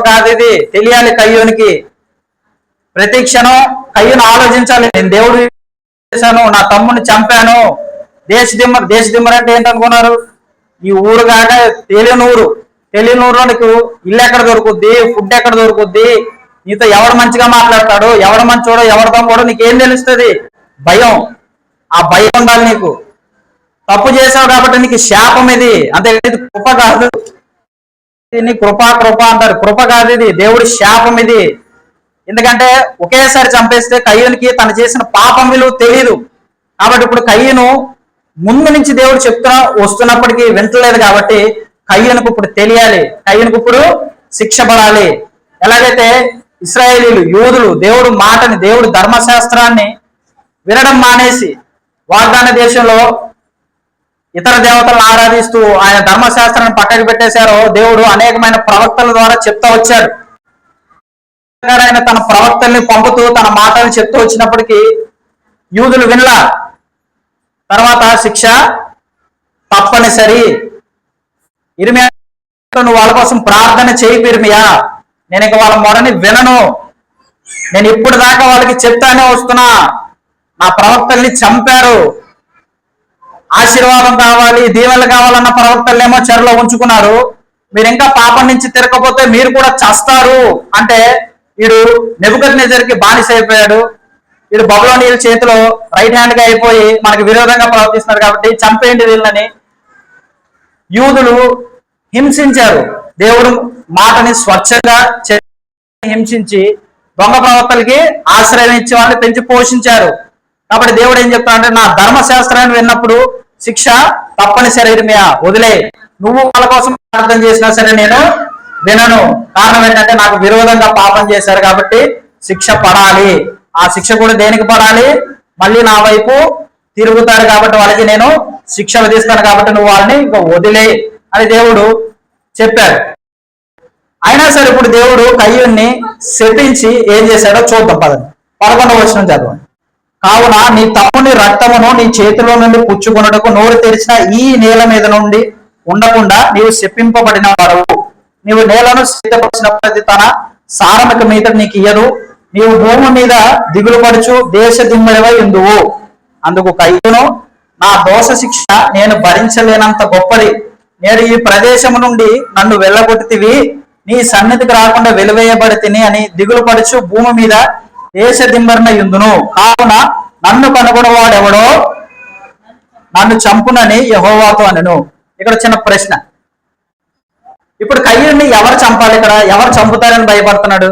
కాదు. ఇది తెలియాలి కయ్యూనికి. ప్రతి క్షణం కయ్యూను ఆలోచించాలి, నేను దేవుడు చేశాను, నా తమ్ముడిని చంపాను. దేశదిమ్మర్ అంటే ఏంటనుకున్నారు? ఈ ఊరు కాక తెలియని ఊరు, తెలియని ఊరిలో నీకు ఇల్లు ఎక్కడ దొరుకుద్ది, ఫుడ్ ఎక్కడ దొరుకుద్ది, నీతో ఎవడు మంచిగా మాట్లాడతాడు, ఎవడు మంచోడో ఎవడు దొంగోడో నీకేం తెలుస్తుంది? భయం. ఆ భయం ఉండాలి నీకు. తప్పు చేసావు కాబట్టి నీకు శాపం ఇది, అంతే. ఇది కృప కాదు. దీన్ని కృప అంటారు. కృప కాదు, ఇది దేవుడి శాపం ఇది. ఎందుకంటే ఒకేసారి చంపేస్తే కయ్యూనికి తను చేసిన పాపం విలువ తెలియదు. కాబట్టి ఇప్పుడు కయ్యూను ముందు నుంచి దేవుడు వస్తున్నప్పటికీ వింటలేదు కాబట్టి కయ్యూనుకు ఇప్పుడు తెలియాలి, కయ్యూనుకు ఇప్పుడు శిక్ష పడాలి. ఎలాగైతే ఇశ్రాయేలీలు, యూదులు దేవుడు మాటని, దేవుడు ధర్మశాస్త్రాన్ని వినడం మానేసి వాగ్దాన దేశంలో ఇతర దేవతలను ఆరాధిస్తూ ఆయన ధర్మశాస్త్రాన్ని పక్కకు పెట్టేశారో, దేవుడు అనేకమైన ప్రవక్తల ద్వారా చెప్తా వచ్చాడు. ఆయన తన ప్రవక్తల్ని పంపుతూ తన మాటలు చెప్తూ వచ్చినప్పటికీ యూదులు వినలా. తర్వాత శిక్ష తప్పనిసరి. ఇర్మియా, నువ్వు వాళ్ళ కోసం ప్రార్థన చేయి ఇర్మియా, నేను ఇక వాళ్ళ మొరని వినను, నేను ఇప్పుడు దాకా వాళ్ళకి చెప్తానే వస్తున్నా, నా ప్రవక్తల్ని చంపారు, ఆశీర్వాదం కావాలి, దీవెనలు కావాలన్న ప్రవక్తలనేమో చెరలో ఉంచుకున్నారు, మీరు ఇంకా పాపం నుంచి తిరగకపోతే మీరు కూడా చస్తారు అంటే వీడు నెబుకద్నెజరుకి బానిస అయిపోయాడు. వీడు బబులోనీయుల చేతిలో రైట్ హ్యాండ్ గా అయిపోయి మనకు విరోధంగా ప్రవర్తిస్తున్నారు కాబట్టి చంపేయండి వీళ్ళని యూదులు హింసించారు. దేవుడు మాటని స్వచ్ఛంగా హింసించి దొంగ ప్రవక్తలకి ఆశ్రయం ఇచ్చి వాళ్ళని పెంచి పోషించారు. కాబట్టి దేవుడు ఏం చెప్తాడంటే, నా ధర్మశాస్త్రాన్ని విన్నప్పుడు శిక్ష తప్పనిసరి ఇర్మియా, వదిలే, నువ్వు వాళ్ళ కోసం ప్రార్థన చేసినా సరే నేను వినను. కారణం ఏంటంటే నాకు విరోధంగా పాపం చేశారు కాబట్టి శిక్ష పడాలి. ఆ శిక్ష కూడా దేనికి పడాలి? మళ్ళీ నా వైపు తిరుగుతారు కాబట్టి వాళ్ళకి నేను శిక్ష విధిస్తాను కాబట్టి నువ్వు వాళ్ళని ఇంకా వదిలే అని దేవుడు చెప్పాడు. అయినా సరే ఇప్పుడు దేవుడు కయ్యూన్ని శపించి ఏం చేశాడో చూద్దాం. 11వ వచనం చదవండి. కావున నీ తమ్ముని రక్తమును నీ చేతిలో నుండి పుచ్చుకొనుటకు నోరు తెరిచిన ఈ నేల మీద నుండి ఉండకుండా నీవు శపింపబడిన వాడవు. నీవు నేలను సిద్ధపరిచినప్పుడు తన సారమిక మీద నీకు ఇయ్యదు. నీవు భూమి మీద దిగులు పడుచు దేశ దిమ్మడివై ఉందువు. అందుకు కయ్యూను, నా దోష శిక్ష నేను భరించలేనంత గొప్పది. నేడు ఈ ప్రదేశము నుండి నన్ను వెళ్ళగొట్టితివి, నీ సన్నిధికి రాకుండా వెలువేయబడి తిని అని దిగులు పడుచు భూమి మీద దేశ దింబరిన యుందును. కావున నన్ను కనుగొనవాడెవడో నన్ను చంపునని యెహోవాతో అనెను. ఇక్కడ చిన్న ప్రశ్న. ఇప్పుడు కయ్యూని ఎవరు చంపాలి? ఇక్కడ ఎవరు చంపుతారని భయపడుతున్నాడు?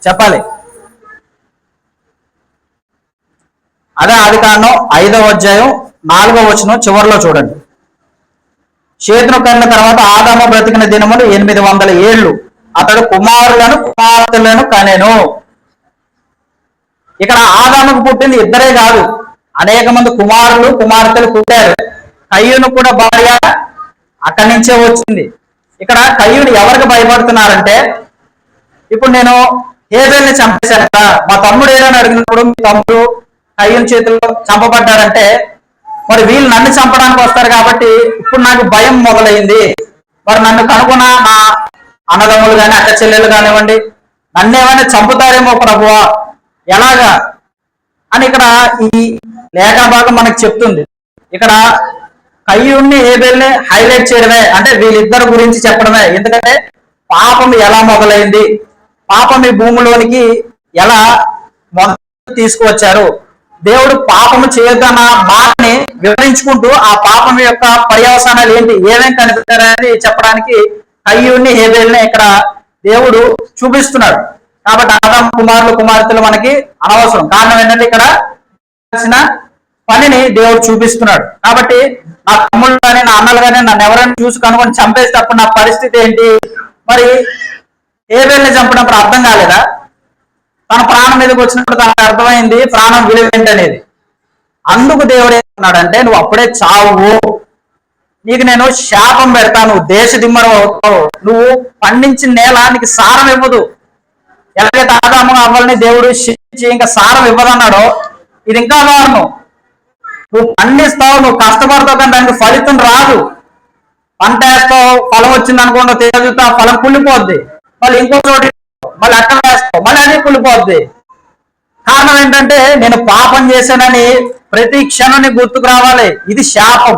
చెప్పాలి. అదే ఆదికాండం 5వ అధ్యాయం 4వ వచనం చివరిలో చూడండి. షేతును కన్న తర్వాత ఆదాము బ్రతికిన దినములు 800 ఏళ్ళు, అతడు కుమారులను కుమార్తెలను కనెను. ఇక్కడ ఆదాముకు పుట్టింది ఇద్దరే కాదు, అనేక మంది కుమారులు కుమార్తెలు పుట్టారు. కయ్యూను కూడా భార్య అక్కడి నుంచే వచ్చింది. ఇక్కడ కయ్యూను ఎవరికి భయపడుతున్నారంటే, ఇప్పుడు నేను హేబెల్ని చంపేశాను కదా, మా తమ్ముడు ఏదని అడిగినప్పుడు మీ తమ్ముడు కయ్యూను చేతుల్లో చంపబడ్డారంటే మరి వీళ్ళు నన్ను చంపడానికి వస్తారు కాబట్టి ఇప్పుడు నాకు భయం మొదలైంది. మరి నన్ను కనుగొన్న నా అన్నదమ్ములు కానీ అక్క చెల్లెలు కానివ్వండి నన్ను ఏమైనా చంపుతారేమో ప్రభువా, ఎలాగా అని ఇక్కడ ఈ లేఖన భాగం మనకు చెప్తుంది. ఇక్కడ కయ్యూన్ని హేబెల్ని హైలైట్ చేయడమే, అంటే వీళ్ళిద్దరి గురించి చెప్పడమే. ఎందుకంటే పాపం ఎలా మొదలైంది, పాపం ఈ భూమిలోనికి ఎలా తీసుకువచ్చారు, దేవుడు పాపము చేయొద్దన్న మాటని వివరించుకుంటూ ఆ పాపం యొక్క పర్యవసానాలు ఏంటి, ఏమేమి కనిపెట్టారని చెప్పడానికి కయ్యూన్ని హేబెల్ని ఇక్కడ దేవుడు చూపిస్తున్నాడు. కాబట్టి ఆదాము కుమారులు కుమార్తెలు మనకి అనవసరం. కారణం ఏంటంటే ఇక్కడ పనిని దేవుడు చూపిస్తున్నాడు. కాబట్టి నా తమ్ముళ్ళు కానీ నా అన్నలు కానీ నన్ను ఎవరైనా చూసి కనుకొని చంపేసేటప్పుడు నా పరిస్థితి ఏంటి? మరి హేబెల్ని చంపినప్పుడు అర్థం కాలేదా? తన ప్రాణం మీదకి వచ్చినప్పుడు తనకు అర్థమైంది ప్రాణం విలువ ఏంటనేది. అందుకు దేవుడు ఏమన్నాడంటే, నువ్వు అప్పుడే చావు, నీకు నేను శాపం పెడతాను, దేశ దిమ్మరం అవుతావు, నువ్వు పండించిన నేల నీకు సారం ఇవ్వదు. ఎలాగైతే ఆదాము అవ్వల్ని దేవుడు శిక్షించి ఇంకా సారం ఇవ్వదన్నాడో ఇది ఇంకా దారుణం. నువ్వు పండిస్తావు, నువ్వు కష్టపడతావు, కానీ దానికి ఫలితం రాదు. పంట వేస్తావు, ఫలం వచ్చింది అనుకోండి, తేజుతా ఫలం కుళ్ళిపోద్ది, మళ్ళీ ఇంకో చోటు మళ్ళీ అక్కడ వేస్తావు, మళ్ళీ అది కుళ్ళిపోద్ది. కారణం ఏంటంటే నేను పాపం చేశానని ప్రతి క్షణాన్ని గుర్తుకు రావాలి. ఇది శాపం.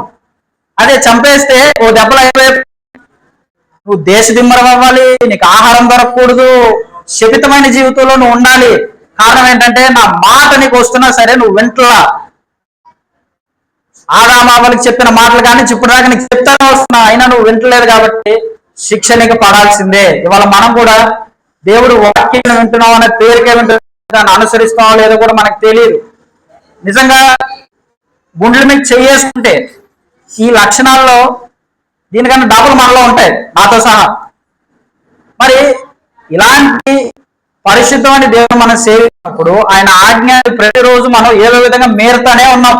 అదే చంపేస్తే ఓ దెబ్బలు అయిపోయి నువ్వు దేశదిమ్మరం అవ్వాలి, నీకు ఆహారం దొరకకూడదు, శపితమైన జీవితంలో నువ్వు ఉండాలి. కారణం ఏంటంటే నా మాట నీకు వస్తున్నా సరే నువ్వు వింటలా. ఆదామావలికి చెప్పిన మాటలు కానీ ఇప్పుడు దాకా నీకు చెప్తానే వస్తున్నా, అయినా నువ్వు వింటలేదు కాబట్టి శిక్ష నీకు పడాల్సిందే. ఇవాళ మనం కూడా దేవుడు వాక్యం వింటున్నాం అనే పేరుకే వింటున్నాం, దాన్ని అనుసరిస్తామో లేదో కూడా మనకు తెలియదు. నిజంగా గుండెల మీద చేసుకుంటే ఈ లక్షణాల్లో దీనికన్నా డబ్బులు మనలో ఉంటాయి, నాతో సహా. మరి ఇలాంటి పరిశుద్ధమైన దేవుడు మనం సేవించినప్పుడు ఆయన ఆజ్ఞలు ప్రతిరోజు మనం ఏదో విధంగా మేరుతానే ఉన్నాం.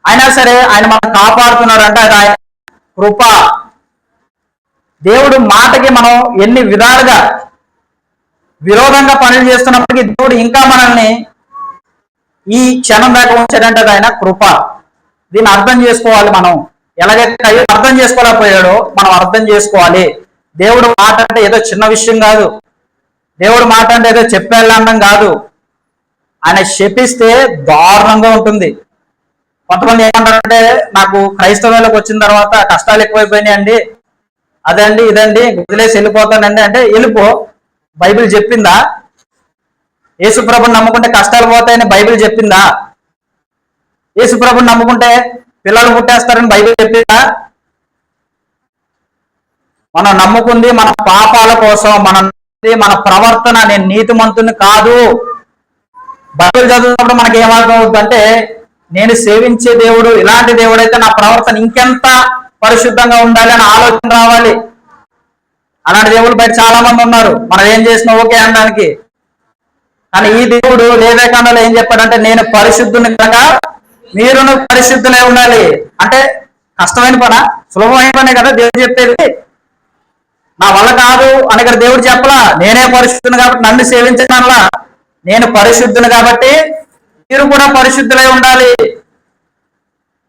అయినా సరే ఆయన మనం కాపాడుతున్నారంటే అది ఆయన కృప. దేవుడు మాటకి మనం ఎన్ని విధాలుగా విరోధంగా పనులు చేస్తున్నప్పటికీ దేవుడు ఇంకా మనల్ని ఈ క్షణం దాకా ఉంచాడంటే అది ఆయన కృప. దీన్ని అర్థం చేసుకోవాలి. మనం ఎలాగైతే అర్థం చేసుకోలేకపోయాడో మనం అర్థం చేసుకోవాలి. దేవుడు మాట అంటే ఏదో చిన్న విషయం కాదు, దేవుడు మాట అంటే ఏదో చెప్పేళ్ళండం కాదు. ఆయన శపిస్తే దారుణంగా ఉంటుంది. కొంతమంది ఏమంటారంటే నాకు క్రైస్తవంలోకి వచ్చిన తర్వాత కష్టాలు ఎక్కువైపోయినాయండి, అదండి ఇదండి వదిలేసి వెళ్ళిపోతానండి. అంటే వెళ్ళిపో, బైబిల్ చెప్పిందా? యేసుప్రభుని నమ్ముకుంటే కష్టాలు పోతాయని బైబిల్ చెప్పిందా? యేసుప్రభుని నమ్ముకుంటే పిల్లలు పుట్టేస్తారని బైబిల్ చెప్పిందా? మనం నమ్ముకుంది మన పాపాల కోసం, మన ప్రవర్తన. నేను నీతిమంతుని కాదు. బైబిల్ చదువుతున్నప్పుడు మనకి ఏమవుతుందంటే నేను సేవించే దేవుడు ఇలాంటి దేవుడు అయితే నా ప్రవర్తన ఇంకెంత పరిశుద్ధంగా ఉండాలి అని ఆలోచన రావాలి. అలాంటి దేవుడు బయట చాలా మంది ఉన్నారు, మనం ఏం చేసినా ఓకే అనడానికి. కానీ ఈ దేవుడు లేవేకాండంలో ఏం చెప్పాడంటే నేను పరిశుద్ధుని కనుక మీరును పరిశుద్ధులై ఉండాలి. అంటే కష్టమైన పనా, సులభమైన పనే కదా దేవుడు చెప్పేది. నా వల్ల కాదు అని ఇక్కడ దేవుడు చెప్పలా. నేనే పరిశుద్ధుని కాబట్టి నన్ను సేవించనలా, నేను పరిశుద్ధుని కాబట్టి మీరు కూడా పరిశుద్ధులై ఉండాలి.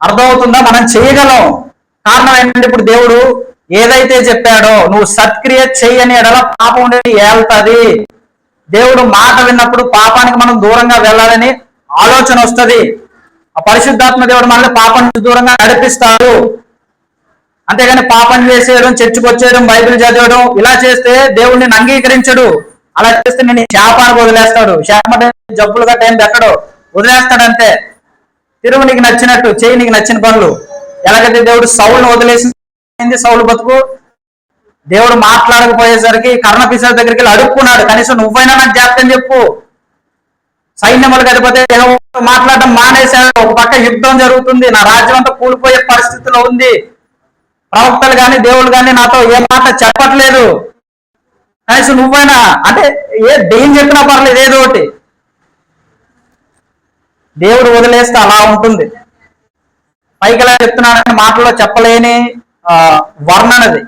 అర్థమవుతుందా? మనం చేయగలం. కారణం ఏంటంటే ఇప్పుడు దేవుడు ఏదైతే చెప్పాడో నువ్వు సత్క్రియ చెయ్యని ఎడల పాపం ఉండేది ఏళ్తుంది. దేవుడు మాట విన్నప్పుడు పాపానికి మనం దూరంగా వెళ్ళాలని ఆలోచన వస్తుంది. ఆ పరిశుద్ధాత్మ దేవుడు మనల్ని పాపం నుంచి దూరంగా నడిపిస్తాడు. అంతేగాని పాపం చేసేయడం, చర్చకు వచ్చేయడం, బైబిల్ చదవడం ఇలా చేస్తే దేవుడిని అంగీకరించడు. అలా చేస్తే నేను శాపానికి వదిలేస్తాడు. శాపం జబ్బులుగా టైం పెట్టడు, వదిలేస్తాడంతే. తిరుగు నీకు నచ్చినట్టు చేయి, నీకు నచ్చిన పనులు. ఎలాగైతే దేవుడు సౌలును వదిలేసింది, సౌలు బతుకు దేవుడు మాట్లాడకపోయేసరికి కర్ణపిశాచ దగ్గరికి వెళ్ళి అడుక్కున్నాడు, కనీసం నువ్వైనా నాకు జాప్యం చెప్పు. సైన్యములకు అధిపతి మాట్లాడడం మానేశాడు. ఒక పక్క యుద్ధం జరుగుతుంది, నా రాజ్యం అంతా కూలిపోయే పరిస్థితిలో ఉంది. ప్రవక్తలు కానీ దేవుళ్ళు కానీ నాతో ఏ మాట చెప్పట్లేదు, కనీసం నువ్వైనా అంటే దేని చెప్పినా పర్లేదు ఏదో ఒకటి. దేవుడు వదిలేస్తే అలా ఉంటుంది. పైకి ఎలా చెప్తున్నాడని మాటలో చెప్పలేని వర్ణనది.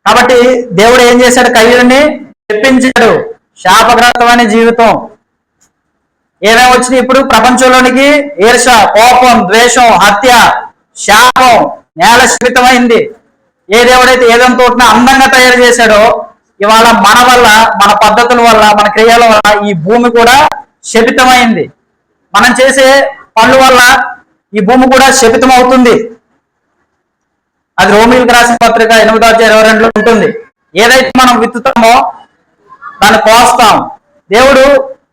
కాబట్టి దేవుడు ఏం చేశాడు? కయ్యూని చెప్పించాడు. శాపగ్రస్తమైన జీవితం ఏమేమి వచ్చినాయి ఇప్పుడు ప్రపంచంలోనికి? ఈర్ష, కోపం, ద్వేషం, హత్య, శాపం, నేల శపితమైంది. ఏ దేవుడైతే ఏదంతా అందంగా తయారు చేశాడో ఇవాళ మన వల్ల, మన పద్ధతుల వల్ల, మన క్రియల వల్ల ఈ భూమి కూడా శపితమైంది. మనం చేసే పనుల వల్ల ఈ భూమి కూడా శపితం అవుతుంది. అది రోమిలకు రాసిన పత్రిక 8:22 ఉంటుంది. ఏదైతే మనం విత్తుతామో దాన్ని కోస్తాం. దేవుడు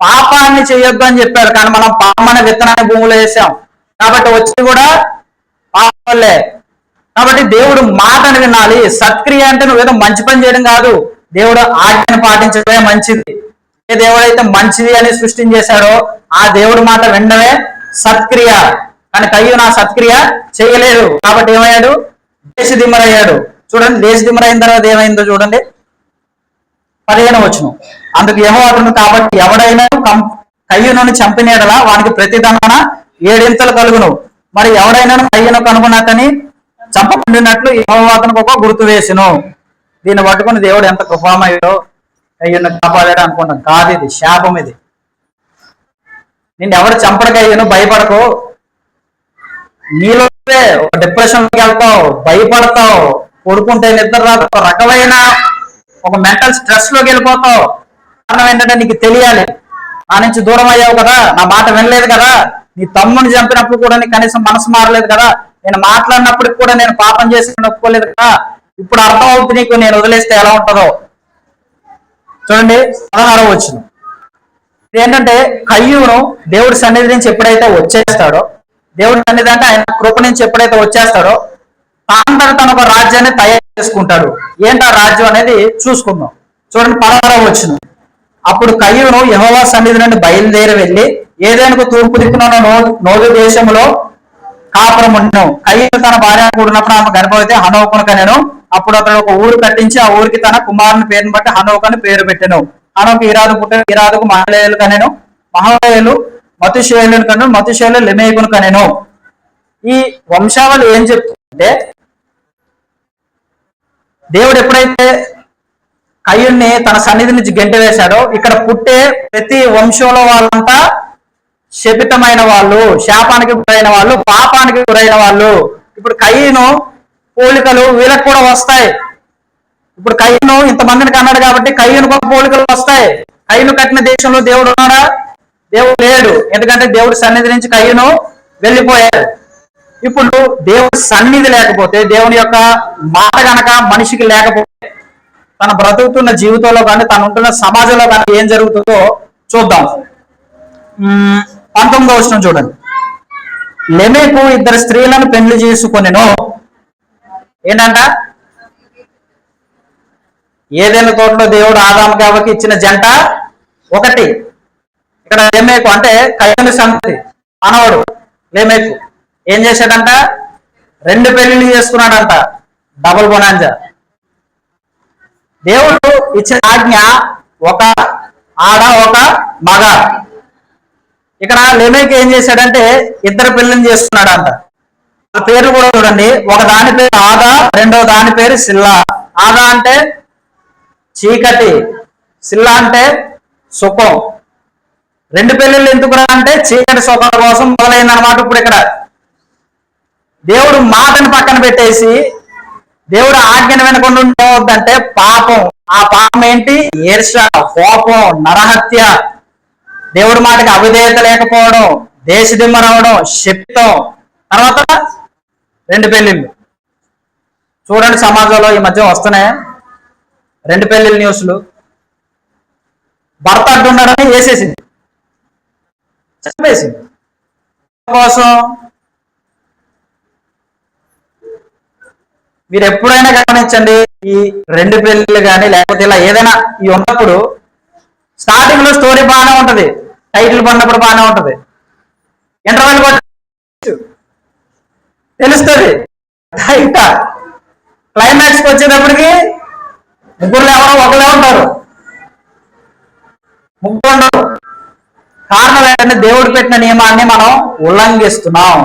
పాపాన్ని చేయొద్దు అని చెప్పాడు, కానీ మనం పాపమైన విత్తనాన్ని భూమిలో వేసాం కాబట్టి వచ్చి కూడా పాపలే. కాబట్టి దేవుడు మాటను వినాలి. సత్క్రియ అంటే నువ్వేదో మంచి పని చేయడం కాదు, దేవుడు ఆజ్ఞను పాటించడమే మంచిది. ఏ దేవుడైతే మంచిది అని సృష్టించేశాడో ఆ దేవుడి మాట వినడమే సత్క్రియ. కానీ కయ్యూను ఆ సత్క్రియ చేయలేదు కాబట్టి ఏమయ్యాడు? దేశదిమ్మరయ్యాడు. చూడండి, దేశదిమ్మరైన తర్వాత ఏమైందో చూడండి. 15వ వచనం. అందుకు యెహోవా కాబట్టి ఎవడైనా కయ్యూను చంపినేడలా వానికి ప్రతిదండన 7 ఇంతలు కలుగును. మరి ఎవడైనా కయ్యూను కనుగొన్నతని చంపకుండినట్లు యెహోవాకు ఒక గుర్తు వేసును. దీన్ని పట్టుకుని దేవుడు ఎంత కృపామయుడో కయ్యూను కాపాడాడు అనుకుంటాం. కాదు, ఇది శాపం. ఇది నిన్ను ఎవరు చంపడు కయ్యూను, భయపడకు. నీలో ఒక డిప్రెషన్లోకి వెళ్తావు, భయపడతావు, పడుకుంటే నిద్ర రాదు, ఒక రకమైన ఒక మెంటల్ స్ట్రెస్ లోకి వెళ్ళిపోతావు. కారణం ఏంటంటే నీకు తెలియాలి, నా నుంచి దూరం అయ్యావు కదా, నా మాట వినలేదు కదా, నీ తమ్ముని చంపినప్పుడు కూడా నీకు కనీసం మనసు మారలేదు కదా, నేను మాట్లాడినప్పటికి కూడా నేను పాపం చేసి ఒప్పుకోలేదు కదా, ఇప్పుడు అర్థం అవుతుంది నీకు, నేను వదిలేస్తే ఎలా ఉంటుందో. చూడండి 16వ వచనం ఏంటంటే, కయ్యూను దేవుడి సన్నిధి నుంచి ఎప్పుడైతే వచ్చేస్తాడో, దేవుడి సన్నిధి అంటే ఆయన కృప నుంచి ఎప్పుడైతే వచ్చేస్తాడో, తన ఒక రాజ్యాన్ని తయారు చేసుకుంటాడు. ఏంటి ఆ రాజ్యం అనేది చూసుకుందాం. చూడండి 16వ వచనం. అప్పుడు కయ్యూను యెహోవా సన్నిధి నుండి బయలుదేరి వెళ్ళి ఏదైనా తూర్పు దిక్కున నోదు దేశంలో కాపురం ఉండను. కయ్యూను తన భార్య కూడినప్పుడు ఆమె గర్భవతి హనోకును కనెను. అప్పుడు అతడు ఒక ఊరు కట్టించి ఆ ఊరికి తన కుమారుని పేరుని బట్టి హనోకు అని పేరు పెట్టెను. హనోకు ఇరాదు పుట్టిన, ఇరాదుకు మహలయేలు కనెను. మహలయేలు మతుషేలును కనెను. మతుషేలు లెమేకును కనెను. ఈ వంశావళి ఏం చెప్తుందంటే, దేవుడు ఎప్పుడైతే కయ్యూన్ని తన సన్నిధి నుంచి గెంటి వేశాడో, ఇక్కడ పుట్టే ప్రతి వంశంలో వాళ్ళంతా శపితమైన వాళ్ళు, శాపానికి గురైన వాళ్ళు, పాపానికి గురైన వాళ్ళు. ఇప్పుడు కయ్యూను పోలికలు వీళ్ళకి కూడా వస్తాయి. ఇప్పుడు కయ్యూను ఇంతమందిని కన్నాడు కాబట్టి కయ్యూను కూడా పోలికలు వస్తాయి. కయ్యూను కట్టిన దేశంలో దేవుడు ఉన్నాడా? దేవుడు లేడు. ఎందుకంటే దేవుడి సన్నిధి నుంచి కయ్యూను వెళ్ళిపోయాడు. ఇప్పుడు దేవుడి సన్నిధి లేకపోతే, దేవుని యొక్క మాట గనక మనిషికి లేకపోతే, తన బ్రతుకుతున్న జీవితంలో కానీ తను ఉంటున్న సమాజంలో కానీ ఏం జరుగుతుందో చూద్దాం. 19వ వచనం చూడండి. లెమెకు 2 స్త్రీలను పెళ్లి చేసుకొనెను. ఏంటంట? ఏదైనా తోటలో దేవుడు ఆదాము హవ్వకి ఇచ్చిన జంట ఒకటి. ఇక్కడ లెమెకు అంటే కయ్యూను సంతతి మనవడు లెమెకు ఏం చేశాడంట? 2 పెళ్లిళ్ళు చేసుకున్నాడంట. Double bonanza. దేవుడు ఇచ్చిన ఆజ్ఞ ఒక ఆడ ఒక మగ. ఇక్కడ లెమెకు ఏం చేశాడంటే 2 పెళ్లిని చేసుకున్నాడంట. ఆ పేర్లు కూడా చూడండి. ఒక దాని పేరు ఆదా, రెండో దాని పేరు సిల్లా. ఆదా అంటే చీకటి, సిల్లా అంటే సుఖం. 2 పెళ్లిళ్ళు ఎందుకు అంటే చీకటి సుఖం కోసం మొదలైందనమాట. ఇప్పుడు ఇక్కడ దేవుడు మాటను పక్కన పెట్టేసి దేవుడు ఆజ్ఞను వినకుండా ఉండవద్దంటే పాపం. ఆ పాపం ఏంటి? ఈర్ష, కోపం, నరహత్య, దేవుడి మాటకి అవిధేయత లేకపోవడం, దేశదిమ్మరవడం, శక్తం. తర్వాత 2 పెళ్లిళ్ళు. చూడండి సమాజంలో ఈ మధ్య వస్తున్నాయి 2 పెళ్లిళ్ళ న్యూస్లు. భర్త అడ్డున్నాడని వేసేసింది, చంపేసింది. కోసం మీరు ఎప్పుడైనా గమనించండి, ఈ 2 పెళ్లిళ్ళు కానీ లేకపోతే ఇలా ఏదైనా ఇవి ఉన్నప్పుడు స్టార్టింగ్ లో స్టోరీ బాగానే ఉంటది, టైటిల్ పడినప్పుడు బాగానే ఉంటది, ఇంటర్వెల్ తెలుస్తుంది. ఇంకా క్లైమాక్స్కి వచ్చేటప్పటికి ముగ్గురులో ఎవరో ఒకరే ఉంటారు, ముగ్గురు ఉండరు. కారణం ఏంటంటే దేవుడు పెట్టిన నియమాన్ని మనం ఉల్లంఘిస్తున్నాం.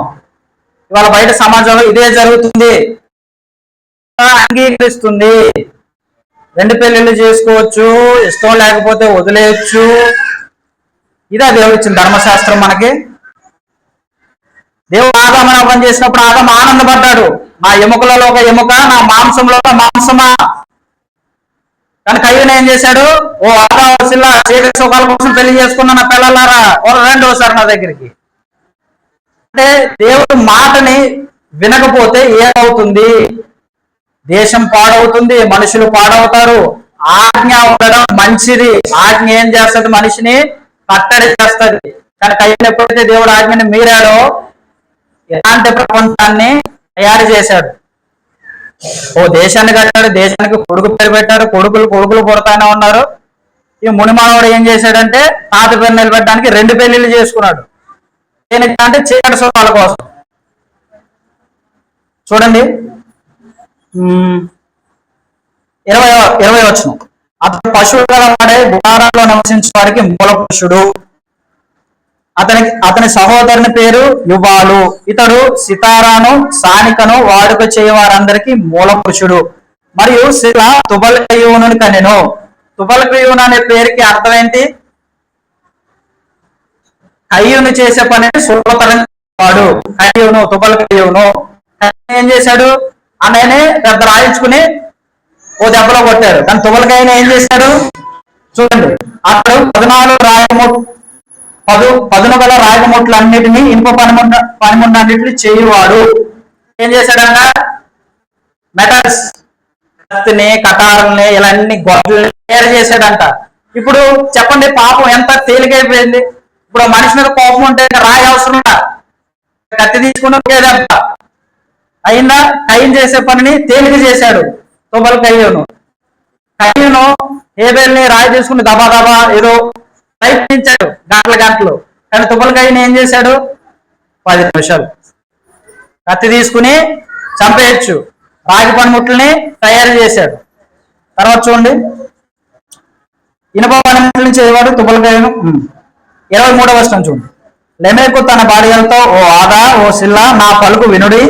ఇవాళ బయట సమాజంలో ఇదే జరుగుతుంది. అంగీకరిస్తుంది. 2 పెళ్లిళ్ళు చేసుకోవచ్చు, ఇష్టం లేకపోతే వదిలేయచ్చు. ఇదే దేవుడు ఇచ్చిన ధర్మశాస్త్రం మనకి. దేవుడు ఆదామును అవ్వను చేసినప్పుడు ఆదాము ఆనందపడ్డాడు. నా ఎముకలలో ఒక ఎముక, నా మాంసంలో ఒక మాంసమా. కానీ కయ్యూను ఏం చేశాడు? ఓ ఆదాము సిల్లా, చీకటి సుఖాల కోసం పెళ్లి చేసుకున్న నా పిల్లలారా రెండోసారి నా దగ్గరికి. అంటే దేవుడు మాటని వినకపోతే ఏమవుతుంది? దేశం పాడవుతుంది, మనుషులు పాడవుతారు. ఆజ్ఞ ఉండడం మంచిది. ఆజ్ఞ ఏం చేస్తుంది? మనిషిని కట్టడి చేస్తుంది. కానీ కయ్యూను ఎప్పుడైతే దేవుడు ఆజ్ఞని మీరాడో ఎలాంటి ప్రపంచాన్ని తయారు చేశాడు. ఓ దేశాన్ని కట్టాడు, దేశానికి కొడుకు పేరు పెట్టారు, కొడుకులు పుడతానే ఉన్నారు. ఈ మునిమానవుడు ఏం చేశాడంటే తాత పేరు నిలబెట్టడానికి 2 పెళ్లిళ్ళు చేసుకున్నాడు. దేనికంటే చీకటి సుఖాల కోసం. చూడండి 20వ వచనం. అతను పశువులు గల వాడే గుడారాల్లో నివసించే వారికి మూల పురుషుడు. అతని సహోదరుని పేరు యుబాలు. ఇతడు సితారాను సానికను వాడుక చేయవారందరికీ మూల పురుషుడు. మరియు శిల తుబల్కయూను కనెను. తుబల్కయూను అనే పేరుకి అర్థం ఏంటి? కయ్యూను చేసే పని సులభతరం వాడు. కయ్యూను, తుబల్కయూను. ఏం చేశాడు? అన్నయ్యనే పెద్ద రాయించుకుని ఓ దెబ్బలో కొట్టారు. కానీ తుబల్కయూను ఏం చేశాడు? చూడండి, అతడు 14 గల రాగముట్లన్నిటినీ ఇనుప పనిముట్లన్నిటిని చేయువాడు. ఏం చేశాడంట? మెటల్స్, కత్తిని, కటారుల్ని, ఇలా అన్ని గొడ్డల్ని తయారు చేశాడంట. ఇప్పుడు చెప్పండి, పాపం ఎంత తేలికైపోయింది. ఇప్పుడు మనిషి మీద కోపం ఉంటే రాయి అవసరం, కత్తి తీసుకుని ఒకేదంట అయిందా? కయ్యం చేసే పనిని తేలిక చేశాడు తుబల్ కయ్యను. కయ్యను హేబేల్ని రాయి తీసుకుని దబా దబా ఏదో ప్రయత్నించాడు గంటలు. కానీ తుబల్ కయ్యను ఏం చేశాడు? 10 నిమిషాలు కత్తి తీసుకుని చంపేయచ్చు. రాగి పనిముట్లని తయారు చేశాడు. తర్వాత చూడండి, ఇనుప పనిముట్లని చేయవాడు తుబల్ కయ్యను. 23వ వచనం చూడండి. లెమెకు తన భార్యలతో, ఓ ఆదా, ఓ సిల్లా, నా పలుకు వినుడి.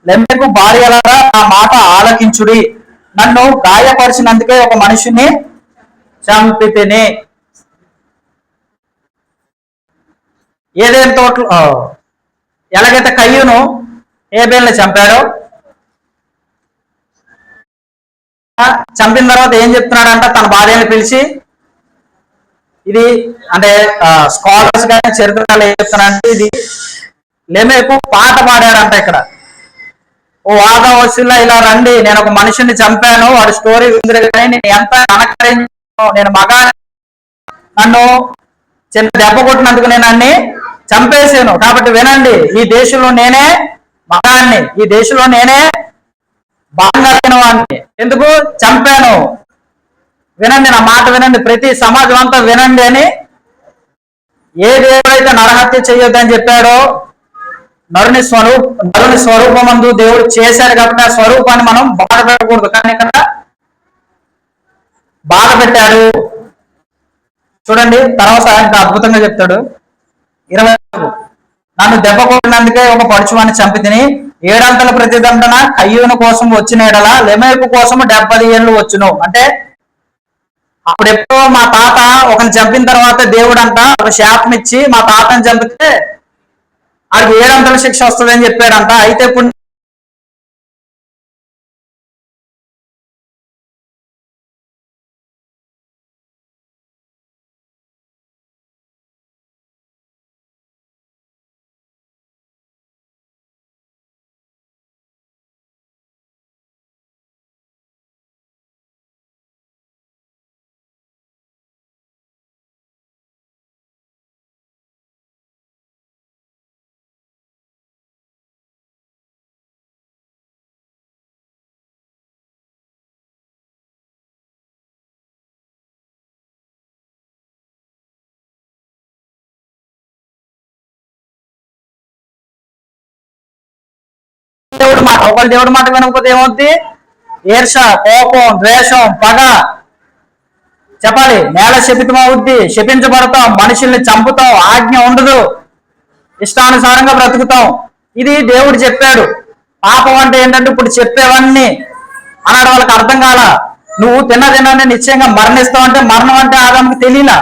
లెమెకు భార్యలారా, నా మాట ఆలకించుడి. నన్ను గాయపరిచినందుకే ఒక మనిషిని చంపితిని. ఏదేం తోటలో ఎలాగైతే కయ్యూను హేబేల్ని చంపాడో, చంపిన తర్వాత ఏం చెప్తున్నాడంట? తన భార్యని పిలిచి, ఇది అంటే స్కాలర్స్ కానీ చరిత్రకారులు ఏం చెప్తున్నారంటే, ఇది లెమెకు పాట పాడాడంట ఇక్కడ. ఓ ఆదా, ఓ సిల్లా, ఇలా రండి, నేను ఒక మనిషిని చంపాను, వాడి స్టోరీ ఉంది, కానీ నేను ఎంత అనకరించాను, నేను నన్ను చిన్న దెబ్బ కొట్టినందుకు నేను అన్ని చంపేసాను. కాబట్టి వినండి, ఈ దేశంలో నేనే మగాన్ని, ఈ దేశంలో నేనే బాగా వాడిని. ఎందుకు చంపాను? వినండి, నా మాట వినండి, ప్రతి సమాజం అంతా వినండి అని. ఏ దేవుడైతే నరహత్య చేయొద్దని చెప్పాడో, నరుని స్వరూపమందు దేవుడు చేశాడు కాబట్టి ఆ స్వరూపాన్ని మనం బాధ పెట్టకూడదు. కానీ ఇక్కడ బాధ పెట్టాడు. చూడండి తర్వాత ఇంకా అద్భుతంగా చెప్తాడు. 24, నన్ను దెబ్బ కొట్టినందుకే ఒక పడుచువాన్ని చంపితిని. 7 ప్రతిదండన కయ్యూను కోసం వచ్చిన ఎడల లెమెకు కోసం 70 ఏళ్ళు వచ్చును. అంటే అప్పుడెప్పుడో మా తాత ఒకరిని చంపిన తర్వాత దేవుడు అంట ఒక శాపం ఇచ్చి, మా తాతని చంపితే ఆడికి 7 శిక్ష వస్తుంది అని చెప్పాడంట. అయితే ఇప్పుడు దేవుడి మాట వినకపోతే ఏమవుద్ది? ఈర్ష, కోపం, ద్వేషం, పగ. చెప్పాలి, నేల శపితం అవుద్ది, శపించబడతాం, మనుషుల్ని చంపుతాం, ఆజ్ఞ ఉండదు, ఇష్టానుసారంగా బ్రతుకుతాం. ఇది దేవుడు చెప్పాడు. పాపం అంటే ఏంటంటే ఇప్పుడు చెప్పేవన్నీ అన్నాడు. వాళ్ళకి అర్థం కాల. నువ్వు తిన్నదిన్నాన్ని నిశ్చయంగా మరణిస్తావు అంటే, మరణం అంటే ఆదాముకి తెలియలా.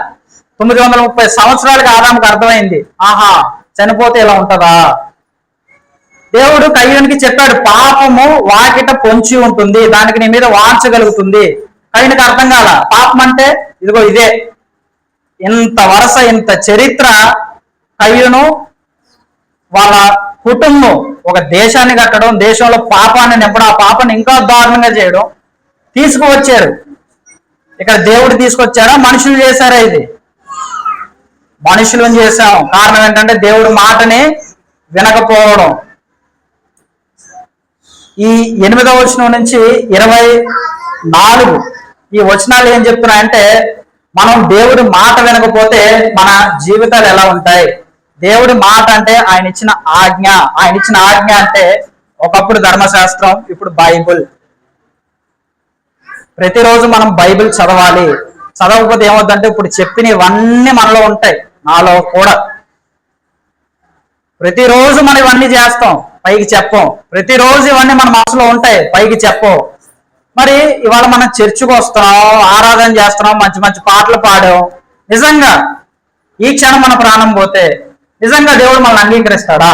930 సంవత్సరాలకి ఆదాముకి అర్థమైంది, ఆహా చనిపోతే ఇలా ఉంటదా. దేవుడు కయ్యూనికి చెప్పాడు, పాపము వాకిట పొంచి ఉంటుంది, దానికి నీ మీద వాంచగలుగుతుంది. కయ్యూనికి అర్థం కాల. పాపం అంటే ఇదిగో ఇదే. ఇంత వరుస, ఇంత చరిత్ర. కయ్యూను వాళ్ళ కుటుంబం ఒక దేశాన్ని కట్టడం, దేశంలో పాపాన్ని నింపడం, ఆ పాపాన్ని ఇంకా దారుణంగా చేయడం తీసుకువచ్చారు. ఇక్కడ దేవుడు తీసుకొచ్చారా, మనుషులు చేశారా? ఇది మనుషులను చేశాం. కారణం ఏంటంటే దేవుడు మాటని వినకపోవడం. ఈ 8వ వచనం నుంచి 24 ఈ వచనాలు ఏం చెప్తున్నాయంటే, మనం దేవుడి మాట వినకపోతే మన జీవితాలు ఎలా ఉంటాయి? దేవుడి మాట అంటే ఆయన ఇచ్చిన ఆజ్ఞ. ఆయన ఇచ్చిన ఆజ్ఞ అంటే ఒకప్పుడు ధర్మశాస్త్రం, ఇప్పుడు బైబుల్. ప్రతిరోజు మనం బైబిల్ చదవాలి. చదవకపోతే ఏమవుతుందంటే ఇప్పుడు చెప్పినవన్నీ మనలో ఉంటాయి, నాలో కూడా. ప్రతిరోజు మనం ఇవన్నీ చేస్తాం, పైకి చెప్పం. ప్రతిరోజు ఇవన్నీ మన మనసులో ఉంటాయి, పైకి చెప్పం. మరి ఇవాళ మనం చర్చికి వస్తున్నాం, ఆరాధన చేస్తున్నాం, మంచి మంచి పాటలు పాడాం. నిజంగా ఈ క్షణం మన ప్రాణం పోతే నిజంగా దేవుడు మనల్ని అంగీకరిస్తాడా?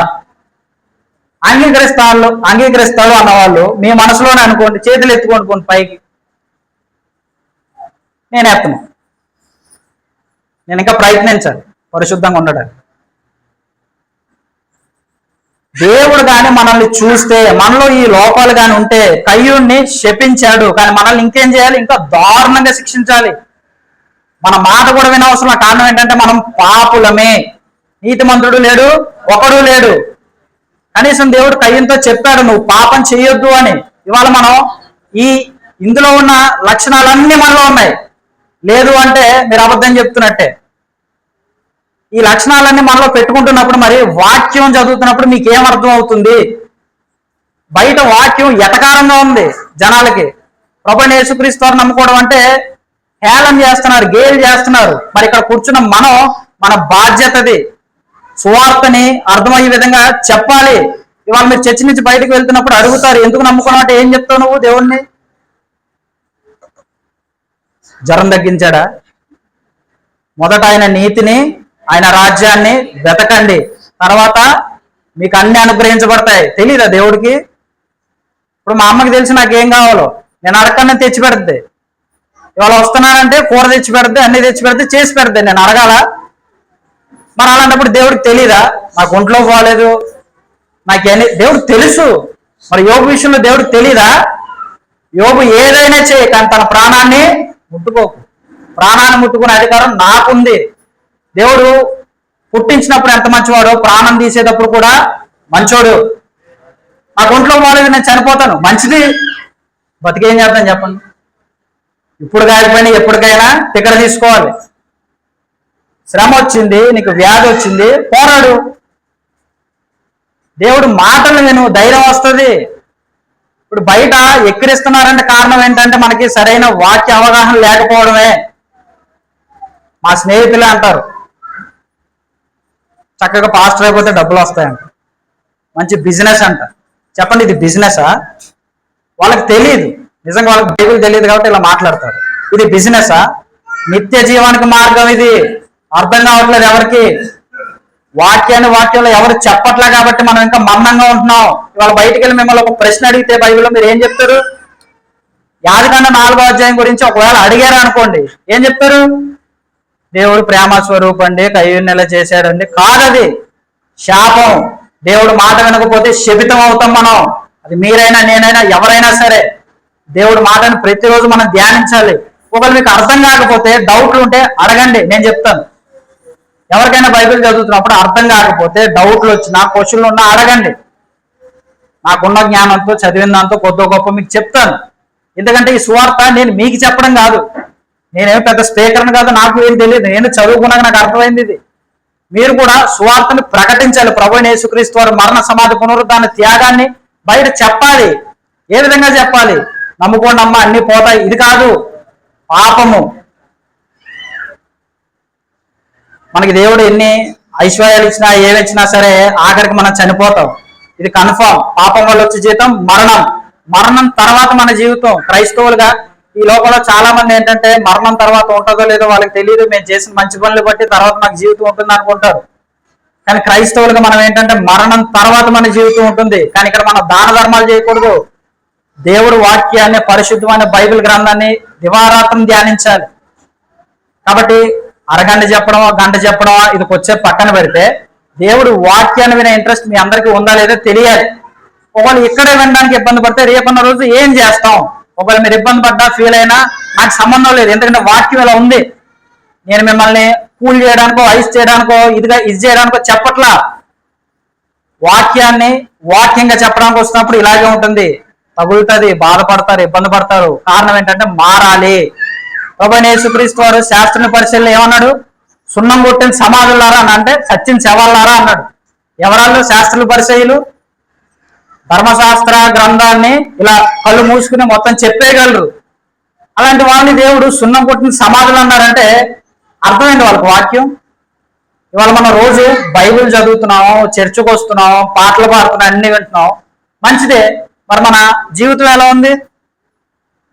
అంగీకరిస్తాడు అన్నవాళ్ళు మీ మనసులోనే అనుకోండి, చేతులు ఎత్తుకోండి పోండి పైకి. నేను ఎత్తను. నేను ఇంకా ప్రయత్నించాలి పరిశుద్ధంగా ఉండడానికి. దేవుడు కానీ మనల్ని చూస్తే, మనలో ఈ లోపాలు కానీ ఉంటే కయ్యూడిని శపించాడు, కానీ మనల్ని ఇంకేం చేయాలి? ఇంకా దారుణంగా శిక్షించాలి. మన మాట కూడా వినవసరం. కారణం ఏంటంటే మనం పాపులమే, నీతిమంతుడు లేడు, ఒకడు లేడు. కనీసం దేవుడు కయ్యంతో చెప్పాడు నువ్వు పాపం చేయొద్దు అని. ఇవాళ మనం ఇందులో ఉన్న లక్షణాలన్నీ మనలో ఉన్నాయి. లేదు అంటే మీరు అబద్ధం చెప్తున్నట్టే. ఈ లక్షణాలన్నీ మనలో పెట్టుకుంటున్నప్పుడు మరి వాక్యం చదువుతున్నప్పుడు మీకు ఏం అర్థం అవుతుంది? బయట వాక్యం ఎటకారంగా ఉంది జనాలకి. ప్రభువైన యేసుక్రీస్తు వారిని నమ్ముకోవడం అంటే హేళన చేస్తున్నారు, గేలు చేస్తున్నారు. మరి ఇక్కడ కూర్చున్న మన బాధ్యతది సువార్తని అర్థమయ్యే విధంగా చెప్పాలి. ఇవాళ మీరు చర్చి నుంచి బయటకు వెళ్తున్నప్పుడు అడుగుతారు, ఎందుకు నమ్ముకున్నావు అంటే ఏం చెప్తావు నువ్వు? దేవుణ్ణి. జ్వరం తగ్గించాడా? మొదట ఆయన నీతిని, ఆయన రాజ్యాన్ని వెతకండి, తర్వాత మీకు అన్ని అనుగ్రహించబడతాయి. తెలీదా దేవుడికి? ఇప్పుడు మా అమ్మకి తెలిసి నాకేం కావాలో నేను అడగకుండా తెచ్చి పెడుద్ది. ఇవాళ వస్తున్నానంటే కూర తెచ్చి పెడితే, అన్ని తెచ్చి పెడితే, చేసి పెడితే నేను అడగాల? మరి అలాంటప్పుడు దేవుడికి తెలీదా? నాకు ఒంట్లో పోలేదు, నాకేం? దేవుడు తెలుసు. మరి యోబు విషయంలో దేవుడికి తెలీదా? యోబు ఏదైనా చేయి, కానీ తన ప్రాణాన్ని ముట్టుకోకు. ప్రాణాన్ని ముట్టుకునే అధికారం నాకుంది. దేవుడు పుట్టించినప్పుడు ఎంత మంచివాడో, ప్రాణం తీసేటప్పుడు కూడా మంచోడు. నాకు ఒంట్లో పోలేదు, నేను చనిపోతాను, మంచిది. బతికేం చేద్దాం చెప్పండి? ఇప్పుడు కాకపోయినా ఎప్పటికైనా టికెట్ తీసుకోవాలి. శ్రమ వచ్చింది, నీకు వ్యాధి వచ్చింది, పోరాడు. దేవుడు మాటలు విను, ధైర్యం వస్తుంది. ఇప్పుడు బయట ఎక్కిరిస్తున్నారంటే కారణం ఏంటంటే మనకి సరైన వాక్య అవగాహన లేకపోవడమే. మా స్నేహితులే అంటారు, చక్కగా పాస్టర్ అయిపోతే డబ్బులు వస్తాయంట, మంచి బిజినెస్ అంట. చెప్పండి, ఇది బిజినెసా? వాళ్ళకి తెలియదు, నిజంగా వాళ్ళకి బైబిల్ తెలియదు కాబట్టి ఇలా మాట్లాడతారు. ఇది బిజినెసా? నిత్య జీవానికి మార్గం ఇది. అర్థం కావట్లేదు ఎవరికి. వాక్యంలో ఎవరు చెప్పట్లే కాబట్టి మనం ఇంకా మన్నంగా ఉంటున్నాం. ఇవాళ బయటికి వెళ్ళి మిమ్మల్ని ఒక ప్రశ్న అడిగితే బైబిల్లో మీరు ఏం చెప్తారు? యాదికాండం 4వ అధ్యాయం గురించి ఒకవేళ అడిగారు అనుకోండి, ఏం చెప్తారు? దేవుడు ప్రేమ స్వరూపండి, కయ్యూడిని ఎలా చేశాడండి. కాదది శాపం. దేవుడు మాట వినకపోతే శపితం అవుతాం మనం. అది మీరైనా, నేనైనా, ఎవరైనా సరే దేవుడు మాటను ప్రతిరోజు మనం ధ్యానించాలి. ఒకవేళ మీకు అర్థం కాకపోతే, డౌట్లు ఉంటే అడగండి, నేను చెప్తాను. ఎవరికైనా బైబిల్ చదువుతున్నప్పుడు అర్థం కాకపోతే, డౌట్లు వచ్చినా, క్వశ్చన్లు ఉన్నా అడగండి. నాకున్న జ్ఞానంతో, చదివిన దాంతో కొద్ది గొప్ప మీకు చెప్తాను. ఎందుకంటే ఈ సువార్త నేను మీకు చెప్పడం కాదు, నేనేమి పెద్ద స్పీకర్ని కాదు, నాకు ఏం తెలియదు, నేను చదువుకున్నాక నాకు అర్థమైంది ఇది. మీరు కూడా సువార్తను ప్రకటించాలి. ప్రభువైన యేసుక్రీస్తు వారి మరణ, సమాధి, పునరుద్ధాన, త్యాగాన్ని బయట చెప్పాలి. ఏ విధంగా చెప్పాలి? నమ్ముకోండి అమ్మ అన్ని పోతాయి, ఇది కాదు. పాపము. మనకి దేవుడు ఎన్ని ఐశ్వర్యాలు ఇచ్చినా, ఏమిచ్చినా సరే ఆఖరికి మనం చనిపోతాం. ఇది కన్ఫర్మ్. పాపం వల్ల వచ్చే జీతం మరణం. మరణం తర్వాత మన జీవితం. క్రైస్తవులుగా ఈ లోకంలో చాలా మంది ఏంటంటే మరణం తర్వాత ఉంటుందో లేదో వాళ్ళకి తెలియదు. మేము చేసిన మంచి పనులు బట్టి తర్వాత మాకు జీవితం ఉంటుంది అనుకుంటారు. కానీ క్రైస్తవులుగా మనం ఏంటంటే మరణం తర్వాత మన జీవితం ఉంటుంది. కానీ ఇక్కడ మనం దాన ధర్మాలు చేయకూడదు. దేవుడు వాక్యాన్ని, పరిశుద్ధమైన బైబిల్ గ్రంథాన్ని దివారాత్రం ధ్యానించాలి. కాబట్టి అరగంట చెప్పడం, గంట చెప్పడం ఇది వచ్చే పక్కన పెడితే, దేవుడు వాక్యాన్ని వినే ఇంట్రెస్ట్ మీ అందరికీ ఉందా లేదో తెలియాలి. ఒకవేళ ఇక్కడే వినడానికి ఇబ్బంది పడితే రేపన్న రోజు ఏం చేస్తాం? ఒకవేళ మీరు ఇబ్బంది పడ్డా, ఫీల్ అయినా నాకు సంబంధం లేదు. ఎందుకంటే వాక్యం ఇలా ఉంది. నేను మిమ్మల్ని కూల్ చేయడానికో, ఐస్ చేయడానికో, ఇది చేయడానికో చెప్పట్లా. వాక్యాన్ని వాక్యంగా చెప్పడానికి వస్తున్నప్పుడు ఇలాగే ఉంటుంది. తగులుతుంది, బాధపడతారు, ఇబ్బంది పడతారు. కారణం ఏంటంటే మారాలి. ప్రభువైన యేసుక్రీస్తు వారు శాస్త్రుని పరిశీలన ఏమన్నాడు? సున్నం కొట్టిన సమాధులారా అని అంటే సచ్చిన శవాలారా అన్నాడు. ఎవరాళ్ళు? శాస్త్రుల పరిచయులు. ధర్మశాస్త్ర గ్రంథాన్ని ఇలా కళ్ళు మూసుకుని మొత్తం చెప్పేయగలరు. అలాంటి వాళ్ళని దేవుడు సున్నం కొట్టిన సమాధులు అన్నారంటే అర్థమైంది వాళ్ళకి వాక్యం. ఇవాళ మనం రోజు బైబిల్ చదువుతున్నాము, చర్చకు వస్తున్నాము, పాటలు పాడుతున్నాం, అన్ని వింటున్నాం, మంచిదే. మరి మన జీవితం ఎలా ఉంది?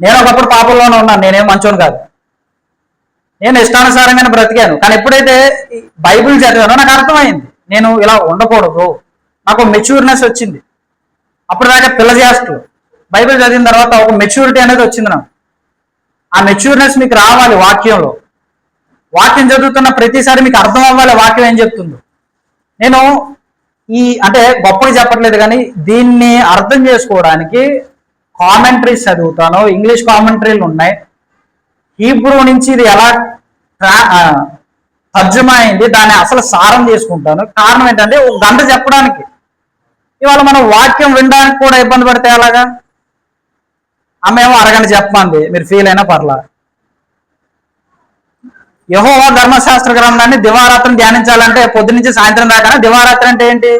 నేను ఒకప్పుడు పాపంలోనే ఉన్నాను, నేనేం మంచోను కాదు, నేను ఇష్టానుసారంగానే బ్రతికాను. కానీ ఎప్పుడైతే బైబిల్ చదివానో నాకు అర్థమైంది నేను ఇలా ఉండకూడదు. నాకు మెచ్యూర్నెస్ వచ్చింది. అప్పుడు దాకా పిల్ల చేస్తూ బైబిల్ చదివిన తర్వాత ఒక మెచ్యూరిటీ అనేది వచ్చింది నాకు. ఆ మెచ్యూర్నెస్ మీకు రావాలి వాక్యంలో. వాక్యం చదువుతున్న ప్రతిసారి మీకు అర్థం అవ్వాలి వాక్యం ఏం చెప్తుందో. నేను అంటే గొప్పగా చెప్పట్లేదు, కానీ దీన్ని అర్థం చేసుకోవడానికి కామెంటరీస్ చదువుతాను, ఇంగ్లీష్ కామెంటరీలు ఉన్నాయి. హీబ్రూ నుంచి ఇది ఎలా తర్జుమా అయింది, దాన్ని అసలు సారం తీసుకుంటాను. కారణం ఏంటంటే ఒక గంట చెప్పడానికి, ఇవాళ మనం వాక్యం వినడానికి కూడా ఇబ్బంది పడితే ఎలాగా? ఆమెమో అరగంట చెప్పమంది, మీరు ఫీల్ అయినా పర్లా. యెహోవా ధర్మశాస్త్ర గ్రంథాన్ని దివారాత్రం ధ్యానించాలంటే పొద్దునుంచి సాయంత్రం దాకా. దివారాత్రి అంటే ఏంటి?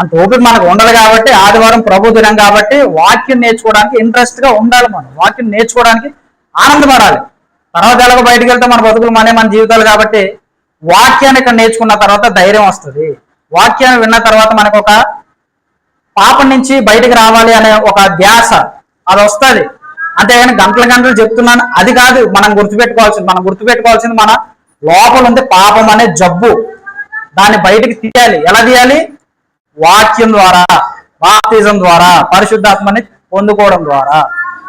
అంత ఓపిక మనకు ఉండదు కాబట్టి, ఆదివారం ప్రభు దినం కాబట్టి వాక్యం నేర్చుకోవడానికి ఇంట్రెస్ట్ గా ఉండాలి. మనం వాక్యం నేర్చుకోవడానికి ఆనందపడాలి. తర్వాత ఎలాగో బయటకు వెళ్తే మన బతుకులు మన జీవితాలు కాబట్టి వాక్యాన్ని ఇక్కడ నేర్చుకున్న తర్వాత ధైర్యం వస్తుంది. వాక్యాన్ని విన్న తర్వాత మనకు ఒక పాపం నుంచి బయటకు రావాలి అనే ఒక ధ్యాస అది వస్తుంది. అంతేగాని గంటలు చెప్తున్నాను అది కాదు మనం గుర్తుపెట్టుకోవాల్సింది మన లోపల ఉంది పాపం అనే జబ్బు. దాన్ని బయటికి తీయాలి. ఎలా తీయాలి? వాక్యం ద్వారా, బాప్తిజం ద్వారా, పరిశుద్ధాత్మని పొందుకోవడం ద్వారా.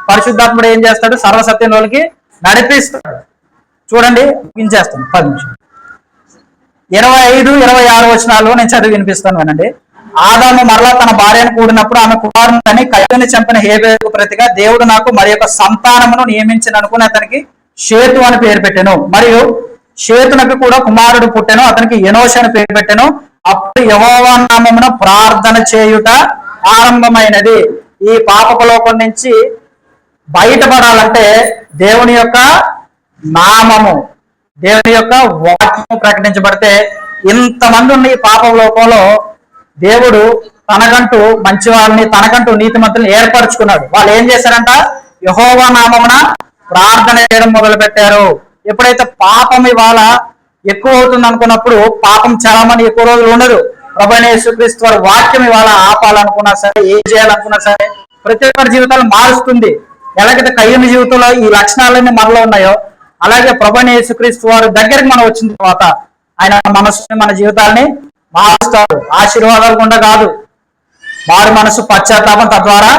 పరిశుద్ధాత్ముడు ఏం చేస్తాడు? సర్వసత్యంలోకి నడిపిస్తాడు. చూడండి, ముగించేస్తాను 10 నిమిషాలు. 25, 26 వచనాలు నేను చదివి వినిపిస్తాను, వినండి. ఆదాము మరలా తన భార్యను కూడినప్పుడు ఆమె కుమారుని కయ్యూని చంపిన హేబేలుకు ప్రతిగా దేవుడు నాకు మరి యొక్క సంతానమును నియమించిన అనుకుని అతనికి షేతు అని పేరు పెట్టెను. మరియు షేతునకు కూడా కుమారుడు పుట్టెను, అతనికి ఎనోష్ అని పేరు పెట్టెను. అప్పుడు యెహోవా నామమున ప్రార్థన చేయుట ఆరంభమైనది. ఈ పాపపు లోకం నుంచి బయటపడాలంటే దేవుని యొక్క నామము, దేవుని యొక్క వాక్యము ప్రకటించబడితే, ఇంతమంది ఉన్న ఈ పాప లోకంలో దేవుడు తనకంటూ మంచి వాళ్ళని, తనకంటూ నీతిమంతులను ఏర్పరచుకున్నాడు. వాళ్ళు ఏం చేశారంట? యెహోవా నామమున ప్రార్థన చేయడం మొదలు పెట్టారు. ఎప్పుడైతే పాపం ఇవాళ ఎక్కువ అవుతుంది అనుకున్నప్పుడు, పాపం చాలా మంది ఎక్కువ రోజులు ఉండదు. ప్రభువైన యేసుక్రీస్తు వారి వాక్యం ఇవాళ ఆపాలనుకున్నా సరే, ఏం చేయాలనుకున్నా సరే, ప్రతి ఒక్కరి జీవితాలు మారుస్తుంది. ఎలాగైతే కయ్యూని జీవితంలో ఈ లక్షణాలన్నీ మనలో ఉన్నాయో, అలాగే ప్రభువైన యేసుక్రీస్తు వారి దగ్గరికి మనం వచ్చిన తర్వాత ఆయన మనసుని, మన జీవితాలని మారుస్తాడు. ఆశీర్వాదాలు గుండా కాదు, వారి మనసు పశ్చాత్తాపం, తద్వారా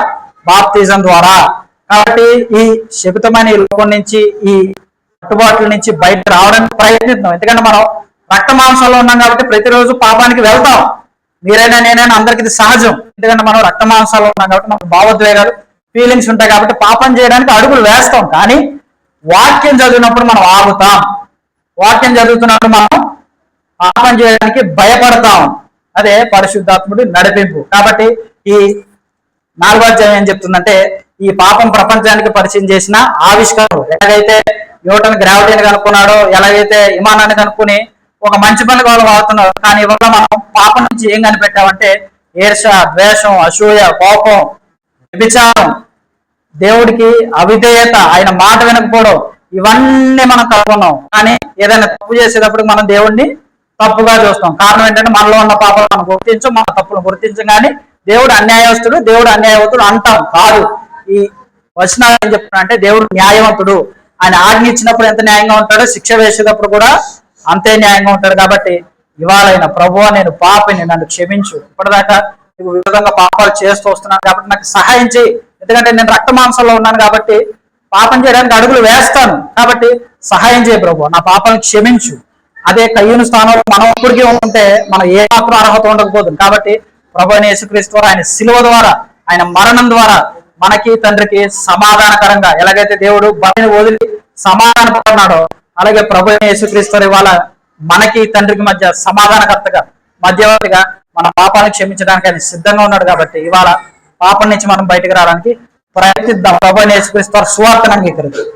బాప్తిజం ద్వారా. కాబట్టి ఈ శపితమైన ఈ లోకం నుంచి, ఈ కట్టుబాట్ల నుంచి బయట రావడానికి ప్రయత్నిద్దాం. ఎందుకంటే మనం రక్త మాంసంలో ఉన్నాం కాబట్టి ప్రతిరోజు పాపానికి వెళ్తాం. మీరైనా నేనైనా అందరికి ఇది సహజం. ఎందుకంటే మనం రక్త మాంసాల్లో ఉన్నాం కాబట్టి మనకు భావోద్వేగాలు, ఫీలింగ్స్ ఉంటాయి కాబట్టి పాపం చేయడానికి అడుగులు వేస్తాం. కానీ వాక్యం చదివినప్పుడు మనం ఆగుతాం. వాక్యం చదువుతున్నప్పుడు మనం పాపం చేయడానికి భయపడతాం. అదే పరిశుద్ధాత్ముడి నడిపింపు. కాబట్టి ఈ 4వ అధ్యాయం ఏం చెప్తుందంటే, ఈ పాపం ప్రపంచానికి పరిచయం చేసిన ఆవిష్కారం. ఎలాగైతే న్యూటన్ గ్రావిటీని కనుక్కున్నాడో, ఎలాగైతే విమానాన్ని కనుక్కుని ఒక మంచి పనికి వాళ్ళు వాడుతున్నారు, కానీ ఇవాళ మనం పాపం నుంచి ఏం కనిపెట్టామంటే ఈర్ష, ద్వేషం, అసూయ, కోపం, వ్యభిచారం, దేవుడికి అవిధేయత, ఆయన మాట వినకపోవడం, ఇవన్నీ మనం కనుక్కున్నాం. కానీ ఏదైనా తప్పు చేసేటప్పుడు మనం దేవుడిని తప్పుగా చూస్తాం. కారణం ఏంటంటే మనలో ఉన్న పాపాలు మనం గుర్తించం, మన తప్పులు గుర్తించం. కానీ దేవుడు అన్యాయస్తుడు, దేవుడు అన్యాయవంతుడు అంటాం. కాదు, ఈ వచనాలు ఏం చెప్తున్నా అంటే దేవుడు న్యాయవంతుడు. ఆయన ఆజ్ఞ ఇచ్చినప్పుడు ఎంత న్యాయంగా ఉంటాడో, శిక్ష వేసేటప్పుడు కూడా అంతే న్యాయంగా ఉంటాడు. కాబట్టి ఇవాళైనా ప్రభువా నేను పాపిని, నన్ను క్షమించు, ఇప్పటిదాకా నీకు విధంగా పాపాలు చేస్తూ వస్తున్నాను కాబట్టి నాకు సహాయం చేయి. ఎందుకంటే నేను రక్త మాంసంలో ఉన్నాను కాబట్టి పాపం చేయడానికి అడుగులు వేస్తాను. కాబట్టి సహాయం చేయి ప్రభువా, నా పాపాలను క్షమించు. అదే కయ్యూని స్థానంలో మనం ఇప్పటికీ ఉంటే మనం ఏ మాత్రం అర్హత ఉండకపోతుంది. కాబట్టి ప్రభువైన యేసుక్రీస్తు ద్వారా, ఆయన శిలువ ద్వారా, ఆయన మరణం ద్వారా మనకి తండ్రికి సమాధానకరంగా, ఎలాగైతే దేవుడు బలిని వదిలి సమాధానపడున్నాడో, అలాగే ప్రభువైన యేసుక్రీస్తు ఇవాళ మనకి తండ్రికి మధ్య సమాధానకర్తగా, మధ్యవర్తిగా మన పాపాలను క్షమించడానికి ఆయన సిద్ధంగా ఉన్నాడు. కాబట్టి ఇవాళ పాపం నుంచి మనం బయటకు రావడానికి ప్రయత్నిద్దాం. ప్రభువైన యేసుక్రీస్తు సువార్తను అంగీకరిద్దాం.